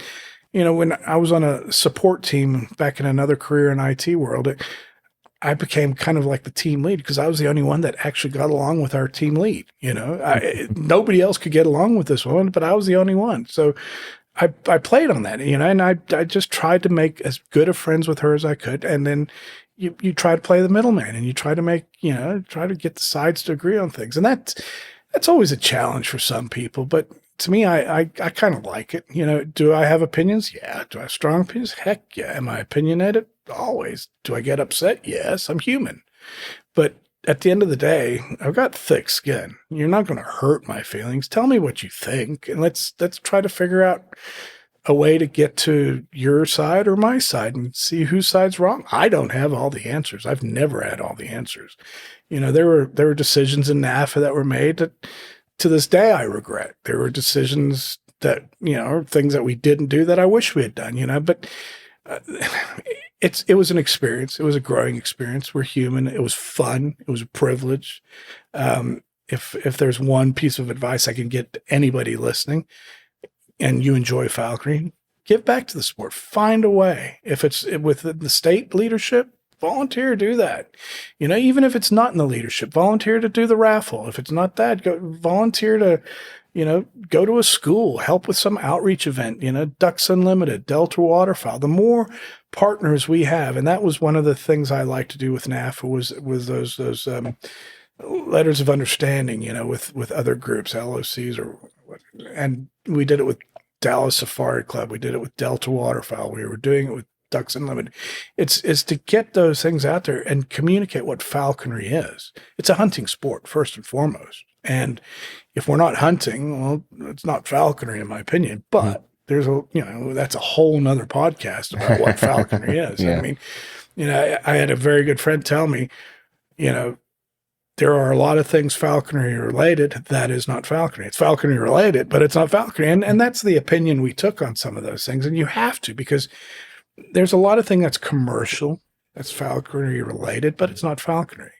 when I was on a support team back in another career in IT world, I became kind of like the team lead because I was the only one that actually got along with our team lead. Nobody else could get along with this one, but I was the only one. So I played on that, and I just tried to make as good of friends with her as I could. And then you try to play the middleman, and you try to make, try to get the sides to agree on things. And that's always a challenge for some people. But to me, I kind of like it. Do I have opinions? Yeah. Do I have strong opinions? Heck yeah. Am I opinionated? Always. Do I get upset? Yes, I'm human. But at the end of the day, I've got thick skin. You're not going to hurt my feelings. Tell me what you think, and let's try to figure out a way to get to your side or my side and see whose side's wrong. I don't have all the answers. I've never had all the answers. There were decisions in NAFA that were made that to this day I regret. There were decisions that, or things that we didn't do that I wish we had done, but it was an experience. It was a growing experience. We're human. It was fun. It was a privilege. If there's one piece of advice I can get to anybody listening, and you enjoy falconry, give back to the sport. Find a way. If it's within the state leadership, volunteer, do that. Even if it's not in the leadership, volunteer to do the raffle. If it's not that, go volunteer to, go to a school, help with some outreach event, Ducks Unlimited, Delta Waterfowl. The more partners we have, and that was one of the things I like to do with NAFA was those letters of understanding, with other groups, LOCs, and we did it with Dallas Safari Club. We did it with Delta Waterfowl. We were doing it with Ducks Unlimited. It's to get those things out there and communicate what falconry is. It's a hunting sport, first and foremost. And if we're not hunting, well, it's not falconry in my opinion, but there's that's a whole nother podcast about what falconry is. Yeah. I mean, I had a very good friend tell me, there are a lot of things falconry related that is not falconry. It's falconry related, but it's not falconry. And that's the opinion we took on some of those things. And you have to, because there's a lot of thing that's commercial, that's falconry related, but it's not falconry,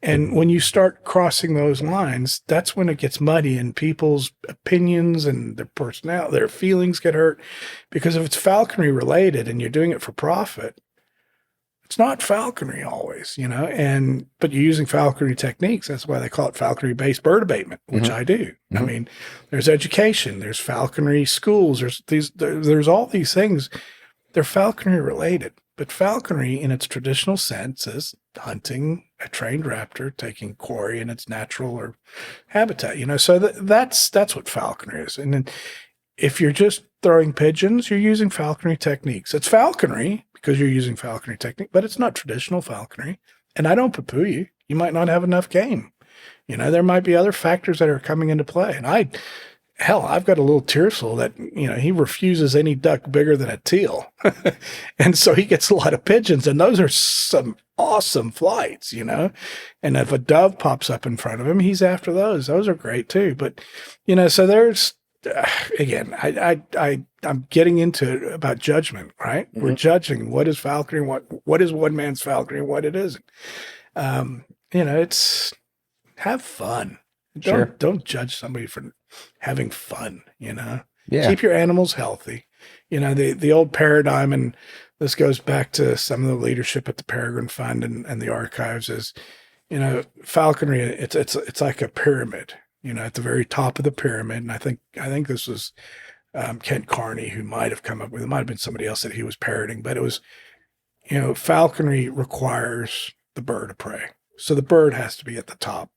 And when you start crossing those lines, that's when it gets muddy and people's opinions and their personality, their feelings get hurt. Because if it's falconry related and you're doing it for profit, it's not falconry always, but you're using falconry techniques. That's why they call it falconry-based bird abatement, which I do. I mean, there's education, there's falconry schools, there's all these things. They're falconry related, but falconry in its traditional sense is hunting a trained raptor, taking quarry in its natural or habitat, so that's what falconry is. And then if you're just throwing pigeons, you're using falconry techniques. It's falconry because you're using falconry technique, but it's not traditional falconry. And I don't poo-poo you. You might not have enough game. There might be other factors that are coming into play. And I've got a little Tiercel that, he refuses any duck bigger than a teal. And so he gets a lot of pigeons, and those are some awesome flights, And if a dove pops up in front of him, he's after those. Those are great too. But, so there's, again, I'm getting into it about judgment, right? We're judging what is falconry, what is one man's falconry, and what it isn't. It's have fun. Don't judge somebody for having fun, Yeah. Keep your animals healthy. The old paradigm, and this goes back to some of the leadership at the Peregrine Fund and the archives, is, falconry, it's like a pyramid. At the very top of the pyramid. And I think this was Kent Carney who might have come up with it. Might have been somebody else that he was parroting, but it was, falconry requires the bird of prey. So the bird has to be at the top.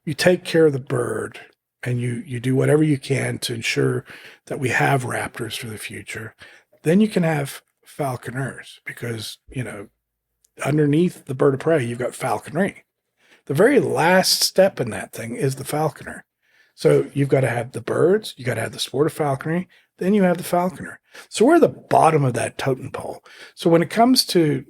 You take care of the bird and you do whatever you can to ensure that we have raptors for the future. Then you can have falconers because, underneath the bird of prey, you've got falconry. The very last step in that thing is the falconer. So you've got to have the birds, you got to have the sport of falconry, then you have the falconer. So we're at the bottom of that totem pole. So when it comes to,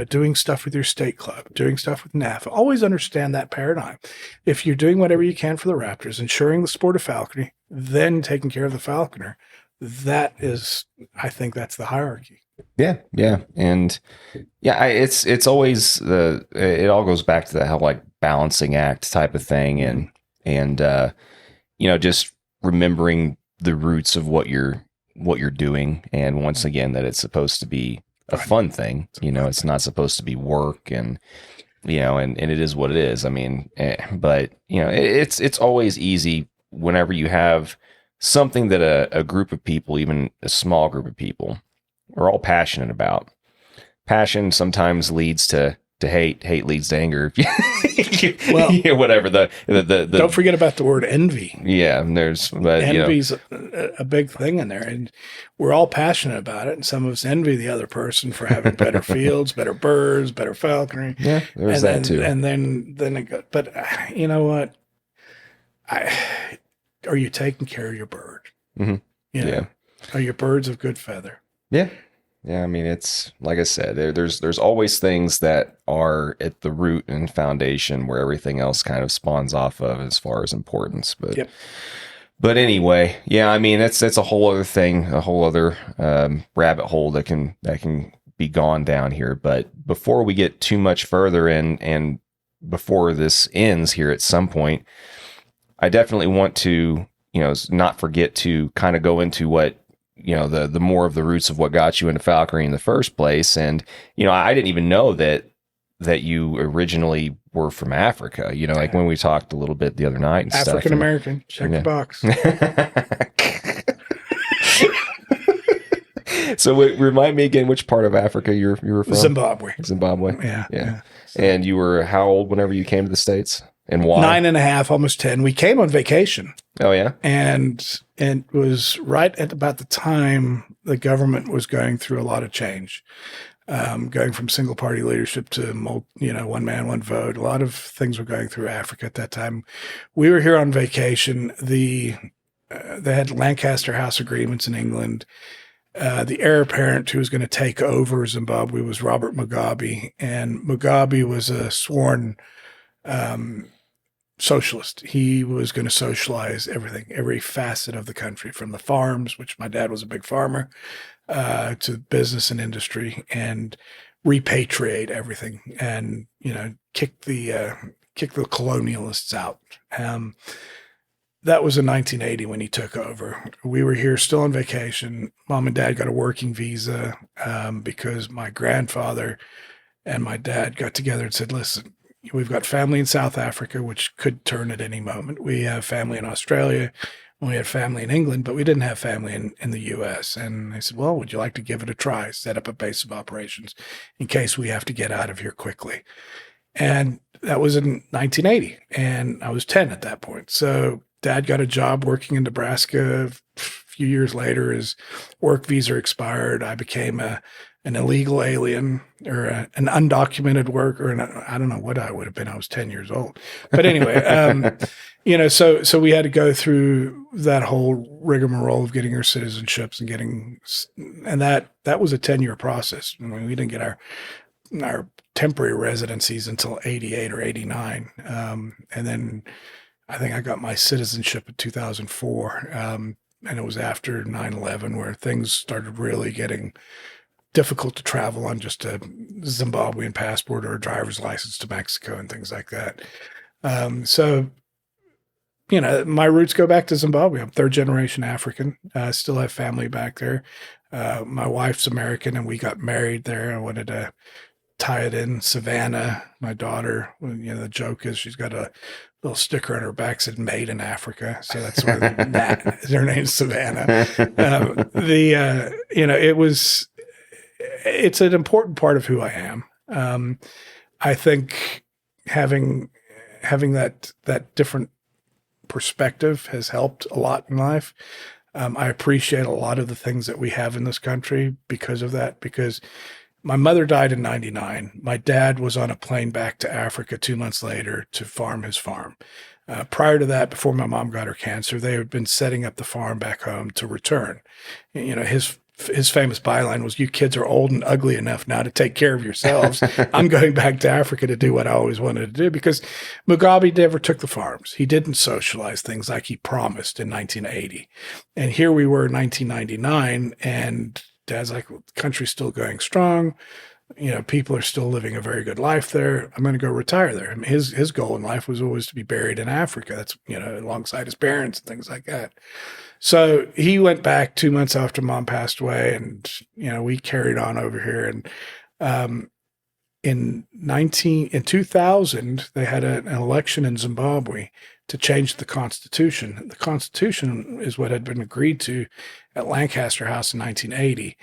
doing stuff with your state club, doing stuff with NAFA, always understand that paradigm. If you're doing whatever you can for the raptors, ensuring the sport of falconry, then taking care of the falconer, I think that's the hierarchy. Yeah. And it's always it all goes back to that whole like balancing act type of thing. And just remembering the roots of what you're doing. And once again, that it's supposed to be a fun thing, it's not supposed to be work and it is what it is. I mean, but it's always easy whenever you have something that a group of people, even a small group of people, are all passionate about. Passion sometimes leads to hate. Hate leads to anger. Well, whatever the don't forget about the word envy. Yeah, but Envy's a big thing in there, and we're all passionate about it. And some of us envy the other person for having better fields, better birds, better falconry. Yeah, there's that too. And then it goes. But you know what? Are you taking care of your bird? Mm-hmm. Yeah. Are your birds of good feather? Yeah. Yeah, I mean, it's like I said, there's always things that are at the root and foundation where everything else kind of spawns off of as far as importance. But yep. But anyway, yeah, I mean, that's a whole other thing, a whole other rabbit hole that can be gone down here. But before we get too much further and before this ends here at some point, I definitely want to, not forget to kind of go into what, the more of the roots of what got you into falconry in the first place. And, I didn't even know that you originally were from Africa, like when we talked a little bit the other night and stuff. African American, check the box. So remind me again, which part of Africa you were from? Zimbabwe. Yeah. And you were how old whenever you came to the States? And why? 9.5, almost 10. We came on vacation. Oh, yeah? And it was right at about the time the government was going through a lot of change, going from single party leadership to, one man, one vote. A lot of things were going through Africa at that time. We were here on vacation. They had Lancaster House agreements in England. The heir apparent who was going to take over Zimbabwe was Robert Mugabe. And Mugabe was a sworn socialist. He was going to socialize everything, every facet of the country, from the farms, which my dad was a big farmer, to business and industry, and repatriate everything, and kick the colonialists out. That was in 1980 when he took over. We were here still on vacation. Mom and Dad got a working visa because my grandfather and my dad got together and said, "Listen, we've got family in South Africa, which could turn at any moment. We have family in Australia. We had family in England, but we didn't have family in the U.S. And they said, well, would you like to give it a try? Set up a base of operations in case we have to get out of here quickly." And that was in 1980. And I was 10 at that point. So Dad got a job working in Nebraska. A few years later, his work visa expired. I became an illegal alien, or an undocumented worker. And I don't know what I would have been. I was 10 years old. But anyway, so we had to go through that whole rigmarole of getting our citizenships and that was a 10-year process. I mean, we didn't get our temporary residencies until 88 or 89. And then I think I got my citizenship in 2004. And it was after 9/11 where things started really getting difficult to travel on just a Zimbabwean passport or a driver's license to Mexico and things like that. So, my roots go back to Zimbabwe. I'm third generation African. I still have family back there. My wife's American and we got married there. I wanted to tie it in. Savannah, my daughter, the joke is she's got a little sticker on her back said "Made in Africa," so that's where her name's Savannah. It's an important part of who I am. I think having that different perspective has helped a lot in life. I appreciate a lot of the things that we have in this country because of that, because my mother died in 99. My dad was on a plane back to Africa 2 months later to farm his farm. Prior to that, before my mom got her cancer, they had been setting up the farm back home to return. His famous byline was, "You kids are old and ugly enough now to take care of yourselves. I'm going back to Africa to do what I always wanted to do," because Mugabe never took the farms. He didn't socialize things like he promised in 1980. And here we were in 1999, and Dad's like, well, the country's still going strong. People are still living a very good life there. I'm going to go retire there. I mean, his goal in life was always to be buried in Africa. That's, alongside his parents and things like that. So he went back 2 months after Mom passed away, and, we carried on over here. And in 2000, they had an election in Zimbabwe to change the Constitution. The Constitution is what had been agreed to at Lancaster House in 1980.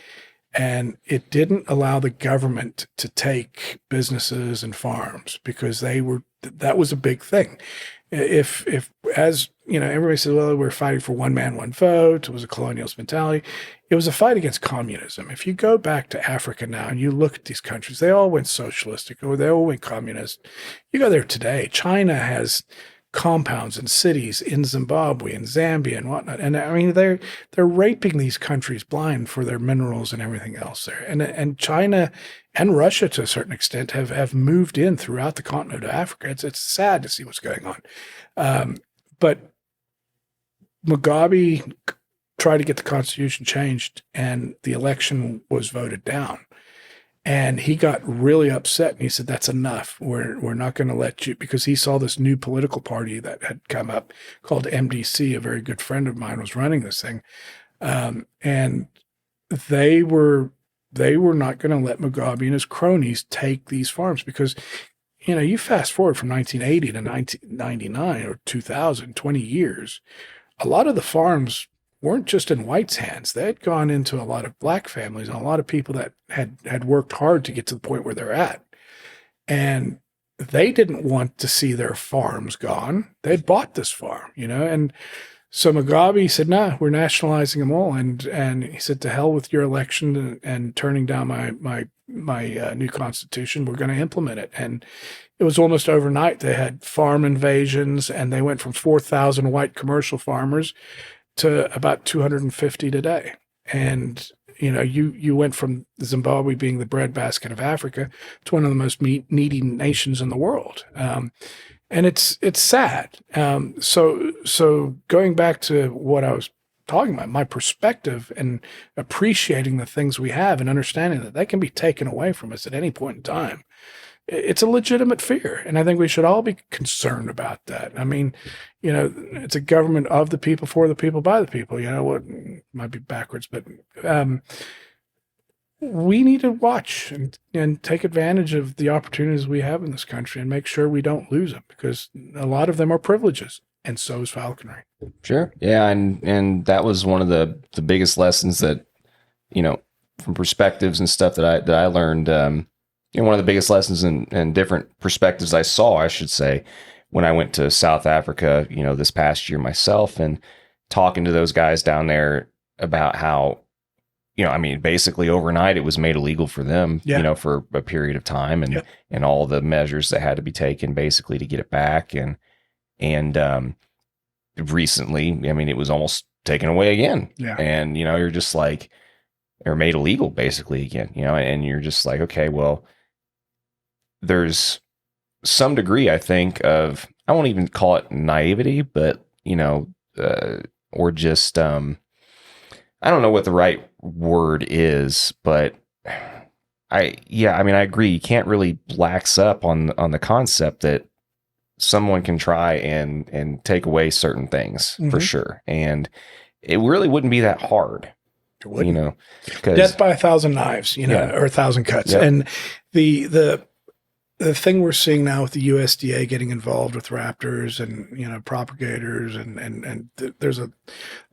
And it didn't allow the government to take businesses and farms because that was a big thing. If as you know, everybody says, well, we're fighting for one man, one vote. It was a colonialist mentality. It was a fight against communism. If you go back to Africa now and you look at these countries, they all went socialistic or they all went communist. You go there today, China has compounds and cities in Zimbabwe and Zambia and whatnot. And I mean, they're raping these countries blind for their minerals and everything else there. And China and Russia, to a certain extent, have moved in throughout the continent of Africa. It's sad to see what's going on. But Mugabe tried to get the Constitution changed, and the election was voted down. And he got really upset, and he said, that's enough. We're not going to let you, because he saw this new political party that had come up called MDC. A very good friend of mine was running this thing. And they were not going to let Mugabe and his cronies take these farms because, you know, you fast forward from 1980 to 1999 or 2000, 20 years, a lot of the farms weren't just in whites' hands. They had gone into a lot of black families and a lot of people that had worked hard to get to the point where they're at. And they didn't want to see their farms gone. They'd bought this farm, you know, and so Mugabe said, no, we're nationalizing them all. And he said, to hell with your election and turning down my new constitution. We're going to implement it. And it was almost overnight. They had farm invasions, and they went from 4,000 white commercial farmers to about 250 today. And, you know, you went from Zimbabwe being the breadbasket of Africa to one of the most needy nations in the world. And it's sad. So going back to what I was talking about, my perspective and appreciating the things we have and understanding that they can be taken away from us at any point in time. It's a legitimate fear. And I think we should all be concerned about that. I mean, you know, it's a government of the people, for the people, by the people, you know, what might be backwards, but, we need to watch and take advantage of the opportunities we have in this country and make sure we don't lose them, because a lot of them are privileges, and so is falconry. Sure. Yeah. And that was one of the biggest lessons that, you know, from perspectives and stuff that I learned, you know, one of the biggest lessons and different perspectives I saw, I should say, when I went to South Africa, you know, this past year myself, and talking to those guys down there about how, you know, I mean, basically overnight it was made illegal for them, you know, for a period of time, and all the measures that had to be taken basically to get it back. And recently, I mean, it was almost taken away again. Yeah. And, you know, you're just like, or made illegal basically again, you know, and you're just like, okay, well, there's some degree, I think, of, I won't even call it naivety, but, you know, or just, I don't know what the right word is, but I mean, I agree. You can't really lax up on the concept that someone can try and take away certain things for sure. And it really wouldn't be that hard, you know, death by 1,000 knives, you know, or 1,000 cuts. Yep. And the thing we're seeing now with the USDA getting involved with raptors and, you know, propagators and there's a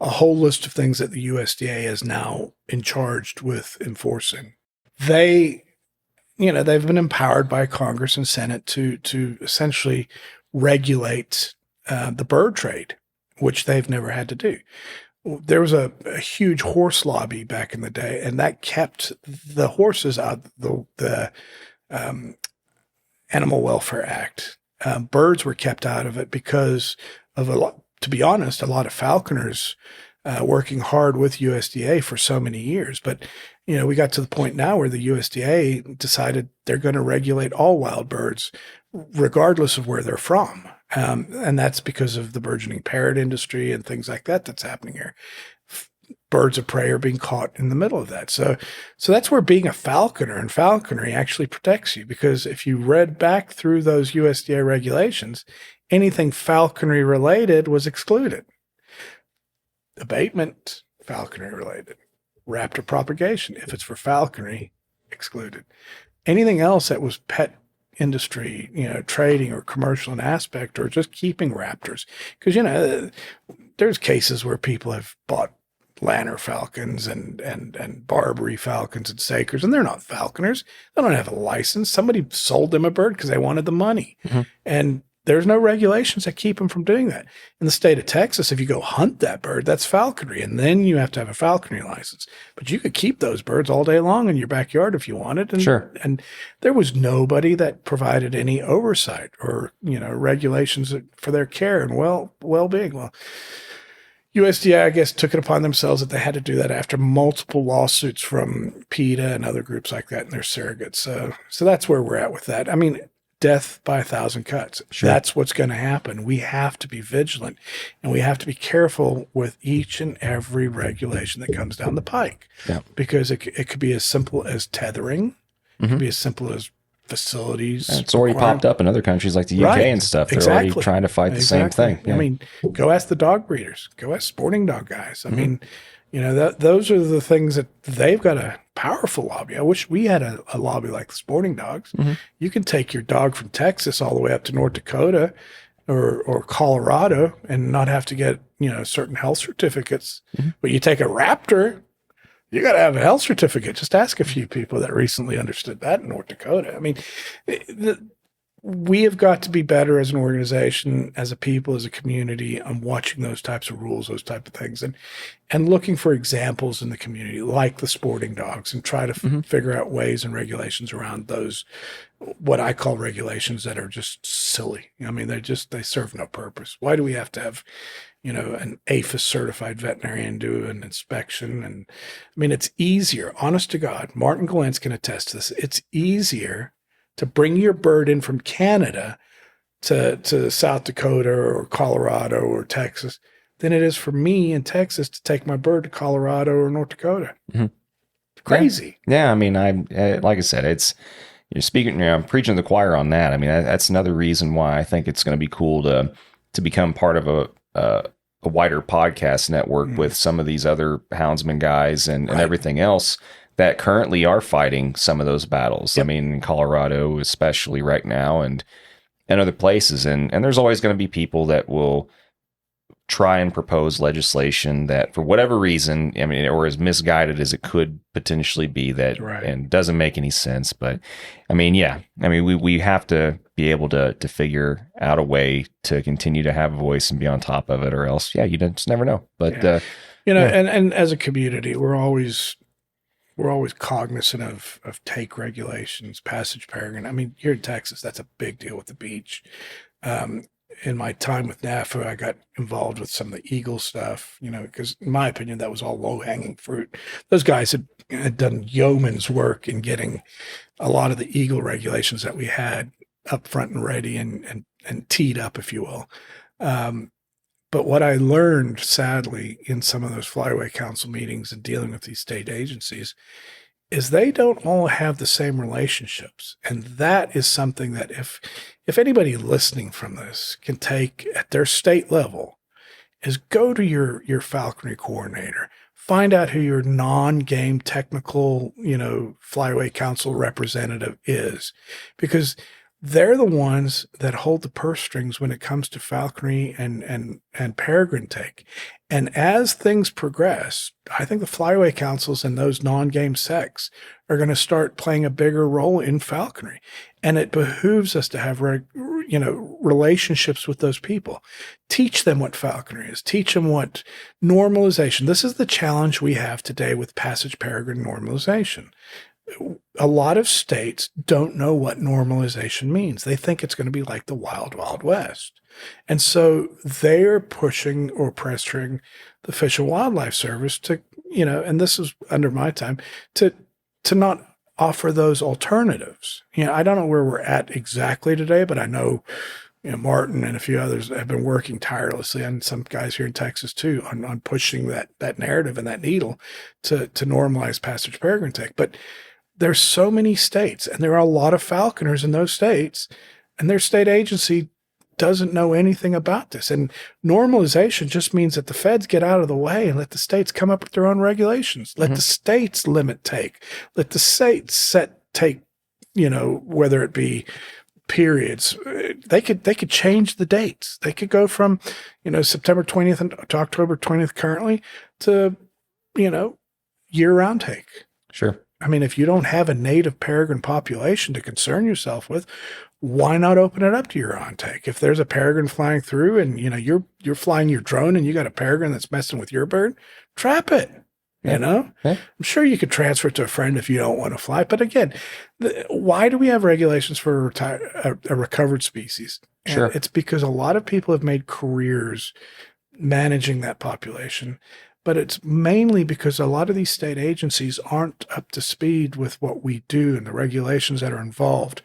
whole list of things that the USDA is now in charge with enforcing. They, you know, they've been empowered by Congress and Senate to essentially regulate the bird trade, which they've never had to do. There was a huge horse lobby back in the day, and that kept the horses out the Animal Welfare Act. Birds were kept out of it because of to be honest, a lot of falconers working hard with USDA for so many years. But, you know, we got to the point now where the USDA decided they're going to regulate all wild birds, regardless of where they're from. And that's because of the burgeoning parrot industry and things like that that's happening here. Birds of prey are being caught in the middle of that. So that's where being a falconer and falconry actually protects you, because if you read back through those USDA regulations, anything falconry related was excluded. Abatement, falconry related. Raptor propagation, if it's for falconry, excluded. Anything else that was pet industry, trading or commercial in aspect, or just keeping raptors. Because, there's cases where people have bought Lanner falcons and Barbary falcons and Sakers, and they're not falconers. They don't have a license. Somebody sold them a bird because they wanted the money. Mm-hmm. And there's no regulations that keep them from doing that. In the state of Texas, if you go hunt that bird, that's falconry, and then you have to have a falconry license. But you could keep those birds all day long in your backyard if you wanted. And, sure. And there was nobody that provided any oversight or, regulations for their care and well-being. Well, USDA, I guess, took it upon themselves that they had to do that after multiple lawsuits from PETA and other groups like that and their surrogates. So that's where we're at with that. I mean, death by 1,000 cuts. Sure. That's what's going to happen. We have to be vigilant, and we have to be careful with each and every regulation that comes down the pike. Yeah. Because it could be as simple as tethering. Mm-hmm. It could be as simple as facilities. And it's already popped up in other countries like the UK and stuff. They're already trying to fight the same thing. Yeah. I mean, go ask the dog breeders. Go ask sporting dog guys. I mean, those are the things that they've got a powerful lobby. I wish we had a lobby like the sporting dogs. Mm-hmm. You can take your dog from Texas all the way up to North Dakota or Colorado and not have to get, certain health certificates. Mm-hmm. But you take a raptor, you got to have a health certificate. Just ask a few people that recently understood that in North Dakota. I mean, we have got to be better as an organization, as a people, as a community on watching those types of rules, those type of things, and looking for examples in the community like the sporting dogs, and try to figure out ways and regulations around those, what I call regulations that are just silly. I mean, they serve no purpose. Why do we have to have, an APHIS certified veterinarian do an inspection? And I mean, it's easier, honest to God, Martin Glantz can attest to this. It's easier to bring your bird in from Canada to South Dakota or Colorado or Texas than it is for me in Texas to take my bird to Colorado or North Dakota. Mm-hmm. Crazy. Yeah. I mean, like I said, you're speaking, I'm preaching to the choir on that. I mean, that's another reason why I think it's going to be cool to become part of a wider podcast network with some of these other houndsman guys and everything else that currently are fighting some of those battles. Yep. I mean, in Colorado, especially right now, and other places. And there's always going to be people that will try and propose legislation that, for whatever reason, I mean, or as misguided as it could potentially be, that and doesn't make any sense. But I mean, we have to be able to figure out a way to continue to have a voice and be on top of it, or else, you just never know. But and as a community, we're always cognizant of take regulations, passage peregrine. I mean, here in Texas, that's a big deal with the beach. In my time with NAFA, I got involved with some of the eagle stuff, because in my opinion, that was all low-hanging fruit. Those guys had done yeoman's work in getting a lot of the eagle regulations that we had up front and ready and teed up, if you will. But what I learned, sadly, in some of those flyaway council meetings and dealing with these state agencies is they don't all have the same relationships. And that is something that if anybody listening from this can take at their state level, is go to your falconry coordinator, find out who your non-game technical, flyaway council representative is, because they're the ones that hold the purse strings when it comes to falconry and peregrine take. And as things progress, I think the flyaway councils and those non-game sects are going to start playing a bigger role in falconry. And it behooves us to have, relationships with those people. Teach them what falconry is. Teach them what normalization. This is the challenge we have today with passage peregrine normalization. A lot of states don't know what normalization means. They think it's going to be like the wild, wild west. And so they're pushing or pressuring the Fish and Wildlife Service to, and this is under my time, to not offer those alternatives. I don't know where we're at exactly today, but I know, Martin and a few others have been working tirelessly, and some guys here in Texas too, on pushing that narrative and that needle to normalize passage peregrine take. But there's so many states, and there are a lot of falconers in those states, and their state agency doesn't know anything about this. And normalization just means that the feds get out of the way and let the states come up with their own regulations. Let the states limit take. Let the states set take whether it be periods, they could change the dates. They could go from, September 20th to October 20th currently to, year-round take. Sure. I mean, if you don't have a native peregrine population to concern yourself with, why not open it up to year-round take? If there's a peregrine flying through and, you're flying your drone and you got a peregrine that's messing with your bird, trap it. Yeah. I'm sure you could transfer it to a friend if you don't want to fly. But again, why do we have regulations for a recovered species? And Sure. it's because a lot of people have made careers managing that population. But it's mainly because a lot of these state agencies aren't up to speed with what we do and the regulations that are involved.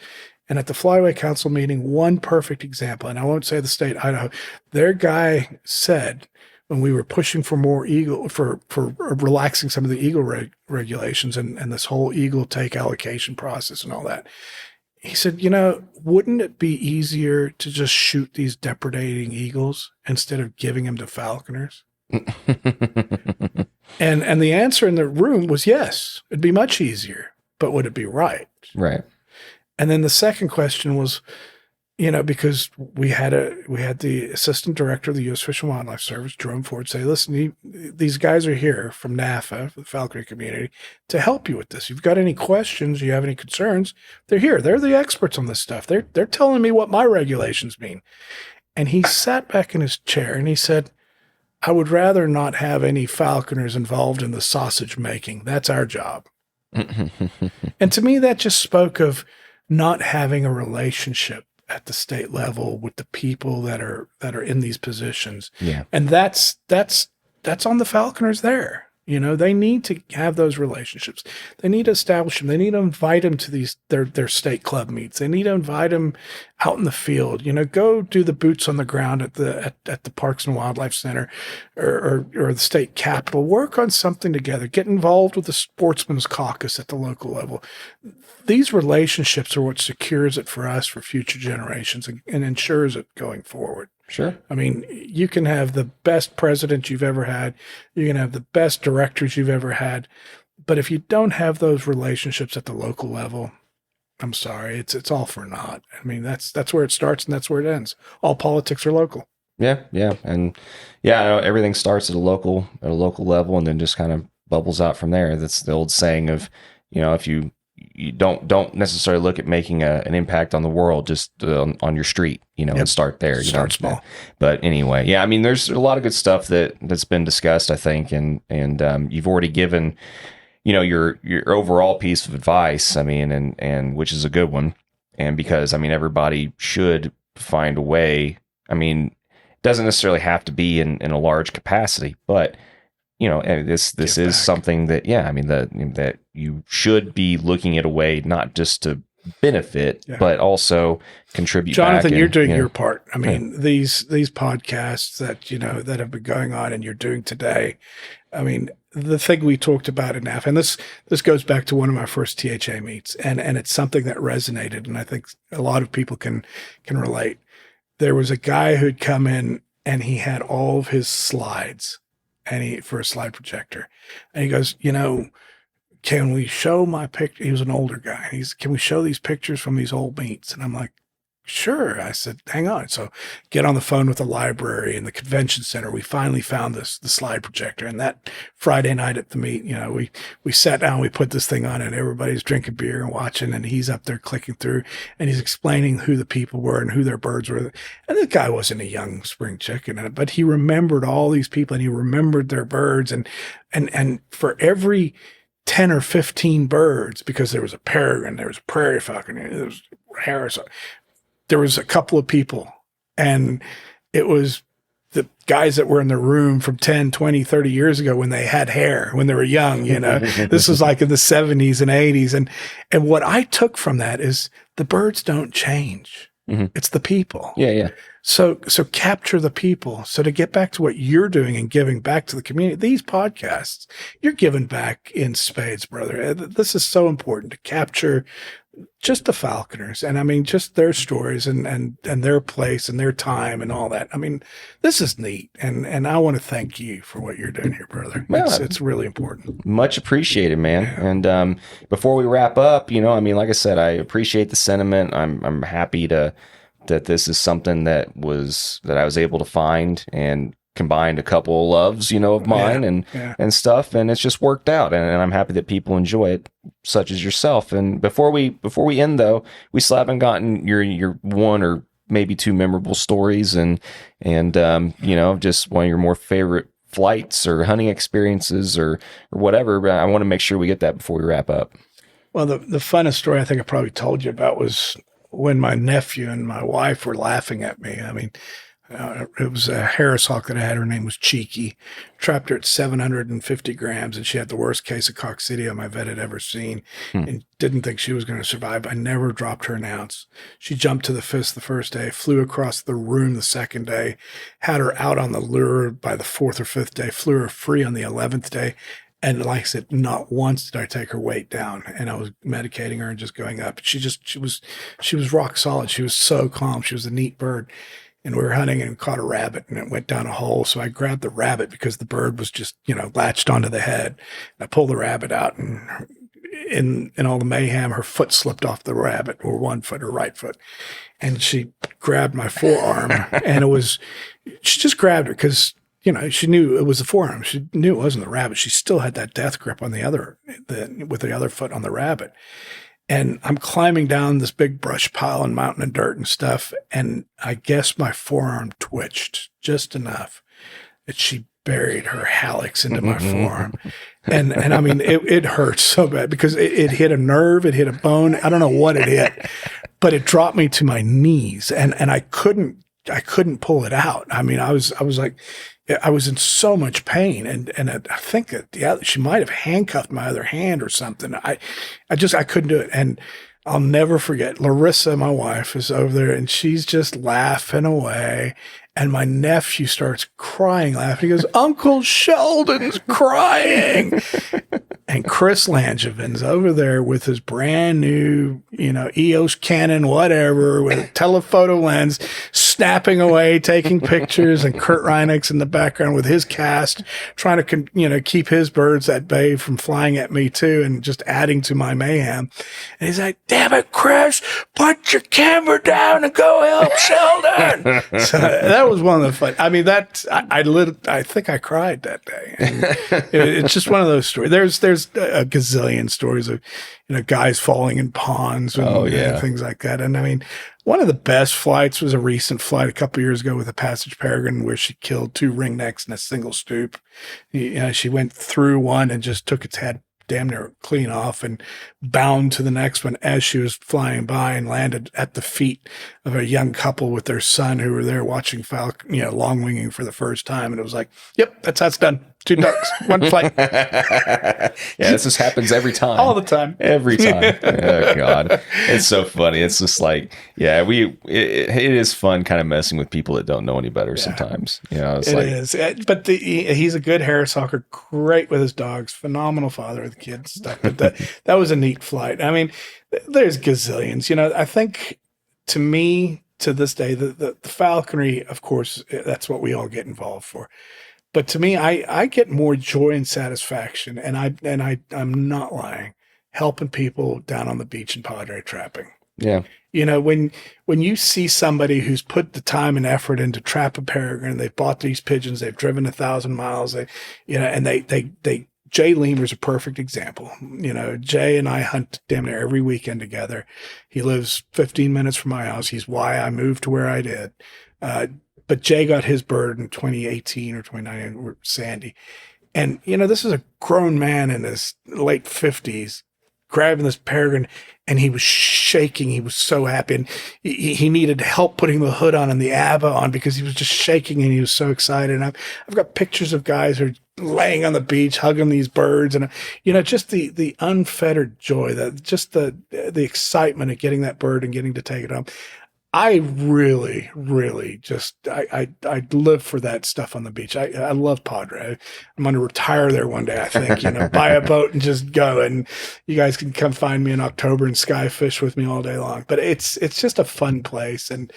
And at the Flyway Council meeting, one perfect example, and I won't say the state, Idaho, their guy said, when we were pushing for more eagle, for relaxing some of the eagle regulations and this whole eagle take allocation process and all that, he said, wouldn't it be easier to just shoot these depredating eagles instead of giving them to falconers? and the answer in the room was yes, it'd be much easier, but would it be right? Right. And then the second question was, because we had the assistant director of the U.S. Fish and Wildlife Service, Jerome Ford, say, listen, these guys are here from NAFA, the falconry community, to help you with this. If you've got any questions, you have any concerns, they're here. They're the experts on this stuff. They're telling me what my regulations mean. And he sat back in his chair and he said, I would rather not have any falconers involved in the sausage making. That's our job. And to me, that just spoke of not having a relationship at the state level with the people that are in these positions. Yeah. And that's on the falconers there. They need to have those relationships. They need to establish them. They need to invite them to their state club meets. They need to invite them out in the field. Go do the boots on the ground at the Parks and Wildlife Center or the state capitol. Work on something together. Get involved with the Sportsman's Caucus at the local level. These relationships are what secures it for us for future generations and ensures it going forward. Sure. I mean, you can have the best president you've ever had. You can have the best directors you've ever had. But if you don't have those relationships at the local level, I'm sorry, it's all for naught. I mean, that's where it starts and that's where it ends. All politics are local. Yeah. And I know everything starts at a local level and then just kind of bubbles out from there. That's the old saying of, if you don't necessarily look at making an impact on the world, just on your street, and start there. Start small. But anyway, I mean, there's a lot of good stuff that's been discussed, I think, and you've already given, your overall piece of advice. I mean, and which is a good one, and because I mean, everybody should find a way. I mean, it doesn't necessarily have to be in a large capacity, but this is something that, that you should be looking at a way, not just to benefit, but also contribute. Jonathan, you're doing your part. I mean, these podcasts that have been going on and you're doing today. I mean, the thing we talked about in NAFA, and this goes back to one of my first THA meets, and it's something that resonated, and I think a lot of people can relate. There was a guy who'd come in and he had all of his slides for a slide projector. And he goes, can we show my picture? He was an older guy. Can we show these pictures from these old meets? And I'm like, sure. I said, hang on. So get on the phone with the library and the convention center. We finally found the slide projector. And that Friday night at the meet, we sat down, we put this thing on and everybody's drinking beer and watching. And he's up there clicking through and he's explaining who the people were and who their birds were. And the guy wasn't a young spring chicken, but he remembered all these people and he remembered their birds. And for every 10 or 15 birds, because there was a peregrine, there was a prairie falcon, there was Harris, there was a couple of people, and it was the guys that were in the room from 10, 20, 30 years ago when they had hair, when they were young, this was like in the 70s and 80s. And what I took from that is the birds don't change. Mm-hmm. It's the people. Yeah. So capture the people. So to get back to what you're doing and giving back to the community, these podcasts, you're giving back in spades, brother. This is so important to capture just the Falconers, and I mean, just their stories and their place and their time and all that. I mean, this is neat, and I want to thank you for what you're doing here, brother. Well, It's really important. Much appreciated, man. And before we wrap up, I mean, like I said, I appreciate the sentiment. I'm happy that this is something that I was able to find and combined a couple of loves, of mine and stuff, and it's just worked out, and I'm happy that people enjoy it, such as yourself. And before we end though, we still haven't gotten your one or maybe two memorable stories, and just one of your more favorite flights or hunting experiences or whatever. But I want to make sure we get that before we wrap up. Well, the funnest story I think I probably told you about was when my nephew and my wife were laughing at me. I mean, it was a Harris hawk that I had. Her name was Cheeky. Trapped her at 750 grams, and she had the worst case of coccidia my vet had ever seen, and didn't think she was going to survive. I never dropped her an ounce. She jumped to the fist the first day, flew across the room the second day, had her out on the lure by the fourth or fifth day, flew her free on the 11th day. And like I said, not once did I take her weight down, and I was medicating her and just going up. She was rock solid. She was so calm. She was a neat bird. And we were hunting and caught a rabbit, and it went down a hole. So I grabbed the rabbit because the bird was just, latched onto the head. I pulled the rabbit out, and in all the mayhem, her foot slipped off the rabbit, or one foot, her right foot. And she grabbed my forearm, and she just grabbed it because, she knew it was the forearm. She knew it wasn't the rabbit. She still had that death grip on with the other foot on the rabbit. And I'm climbing down this big brush pile and mountain and dirt and stuff. And I guess my forearm twitched just enough that she buried her hallux into my forearm. And I mean, it hurt so bad because it hit a nerve, it hit a bone. I don't know what it hit, but it dropped me to my knees, and I couldn't pull it out. I mean, I was like, I was in so much pain, and I think that she might have handcuffed my other hand or something. I couldn't do it. And I'll never forget, Larissa, my wife, is over there, and she's just laughing away. And my nephew starts crying, laughing. He goes, "Uncle Sheldon's crying." And Chris Langevin's over there with his brand new, EOS Canon, whatever, with a telephoto lens, snapping away, taking pictures, and Kurt Reineck's in the background with his cast, trying to, keep his birds at bay from flying at me too, and just adding to my mayhem. And he's like, "Damn it, Chris, put your camera down and go help Sheldon." So that was one of the fun. I mean, I think I cried that day. And it's just one of those stories. There's a gazillion stories of, guys falling in ponds and things like that. And I mean, one of the best flights was a recent flight a couple of years ago with a Passage Peregrine where she killed two ringnecks in a single stoop. She went through one and just took its head damn near clean off and bound to the next one as she was flying by, and landed at the feet of a young couple with their son who were there watching long winging for the first time. And it was like, yep, that's how it's done. 2 ducks, 1 flight. Yeah, this just happens every time. All the time. Every time. Oh, God. It's so funny. It's just like, yeah, it is fun kind of messing with people that don't know any better sometimes. It is. But he's a good Harris hawker, great with his dogs, phenomenal father of the kids stuff. But that was a neat flight. I mean, there's gazillions. I think, to me, to this day, the falconry, of course, that's what we all get involved for. But to me, I get more joy and satisfaction, and I'm not lying, helping people down on the beach and padre trapping. Yeah. When you see somebody who's put the time and effort into trap a peregrine, they've bought these pigeons, they've driven 1,000 miles, Jay Lemer's a perfect example. Jay and I hunt damn near every weekend together. He lives 15 minutes from my house. He's why I moved to where I did. But Jay got his bird in 2018 or 2019, Sandy. And, this is a grown man in his late 50s grabbing this peregrine, and he was shaking. He was so happy. And he needed help putting the hood on and the ABBA on because he was just shaking, and he was so excited. And I've got pictures of guys who are laying on the beach, hugging these birds. And, just the unfettered joy, the excitement of getting that bird and getting to take it home. I really, really just I live for that stuff on the beach. I love Padre. I'm going to retire there one day. I think buy a boat and just go. And you guys can come find me in October and sky fish with me all day long. But it's just a fun place. And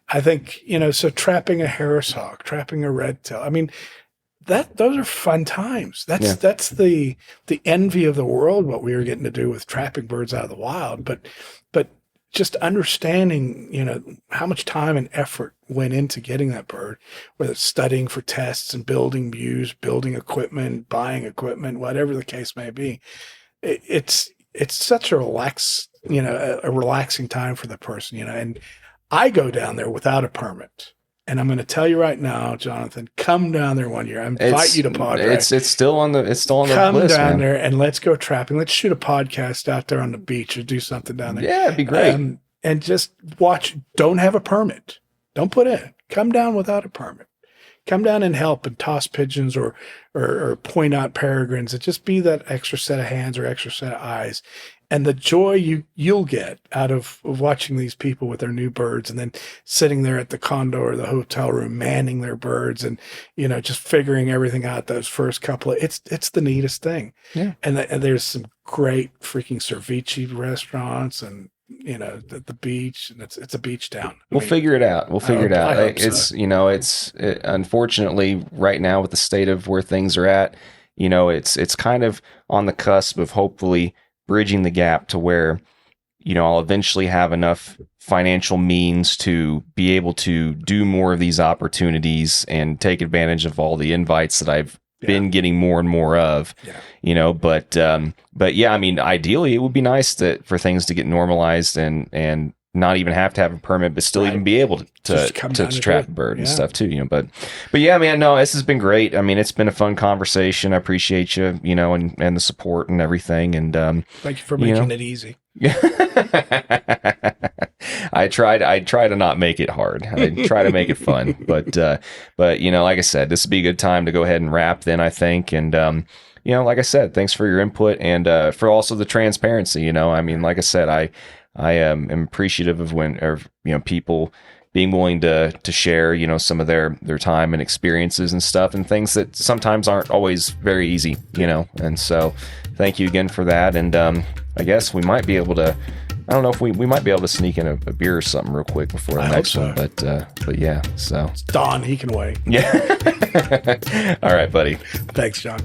I think so trapping a Harris hawk, trapping a red tail. I mean, those are fun times. That's the envy of the world. What we were getting to do with trapping birds out of the wild, but just understanding, how much time and effort went into getting that bird, whether it's studying for tests and building views, building equipment, buying equipment, whatever the case may be. It's such a relaxing time for the person, and I go down there without a permit. And I'm going to tell you right now, Jonathan, come down there one year. I invite you to Padre. It's still on the list. Come down there and let's go trapping. Let's shoot a podcast out there on the beach or do something down there. Yeah, it'd be great. And just watch. Don't have a permit. Don't put in. Come down without a permit. Come down and help and toss pigeons or point out peregrines and just be that extra set of hands or extra set of eyes. And the joy you'll get out of watching these people with their new birds and then sitting there at the condo or the hotel room manning their birds and, just figuring everything out those first couple of, it's the neatest thing. Yeah. And there's some great freaking ceviche restaurants and, at the beach, and it's a beach town. We'll figure it out. It's unfortunately right now with the state of where things are at, it's kind of on the cusp of hopefully bridging the gap to where, I'll eventually have enough financial means to be able to do more of these opportunities and take advantage of all the invites that I've been getting more and more of, but yeah, I mean, ideally it would be nice for things to get normalized and not even have to have a permit, but still even be able to trap a bird and stuff too, but yeah, man, no, this has been great. I mean, it's been a fun conversation. I appreciate you, and the support and everything. And, thank you for making it easy. I try to not make it hard. I try to make it fun, but like I said, this would be a good time to go ahead and wrap then, I think. And, like I said, thanks for your input and, for also the transparency, I mean, like I said, I am appreciative of people being willing to share, some of their time and experiences and stuff and things that sometimes aren't always very easy, and so thank you again for that. And, I guess we might be able to, I don't know if we might be able to sneak in a beer or something real quick before the next one, but yeah, so. It's Don, he can wait. Yeah. All right, buddy. Thanks, John.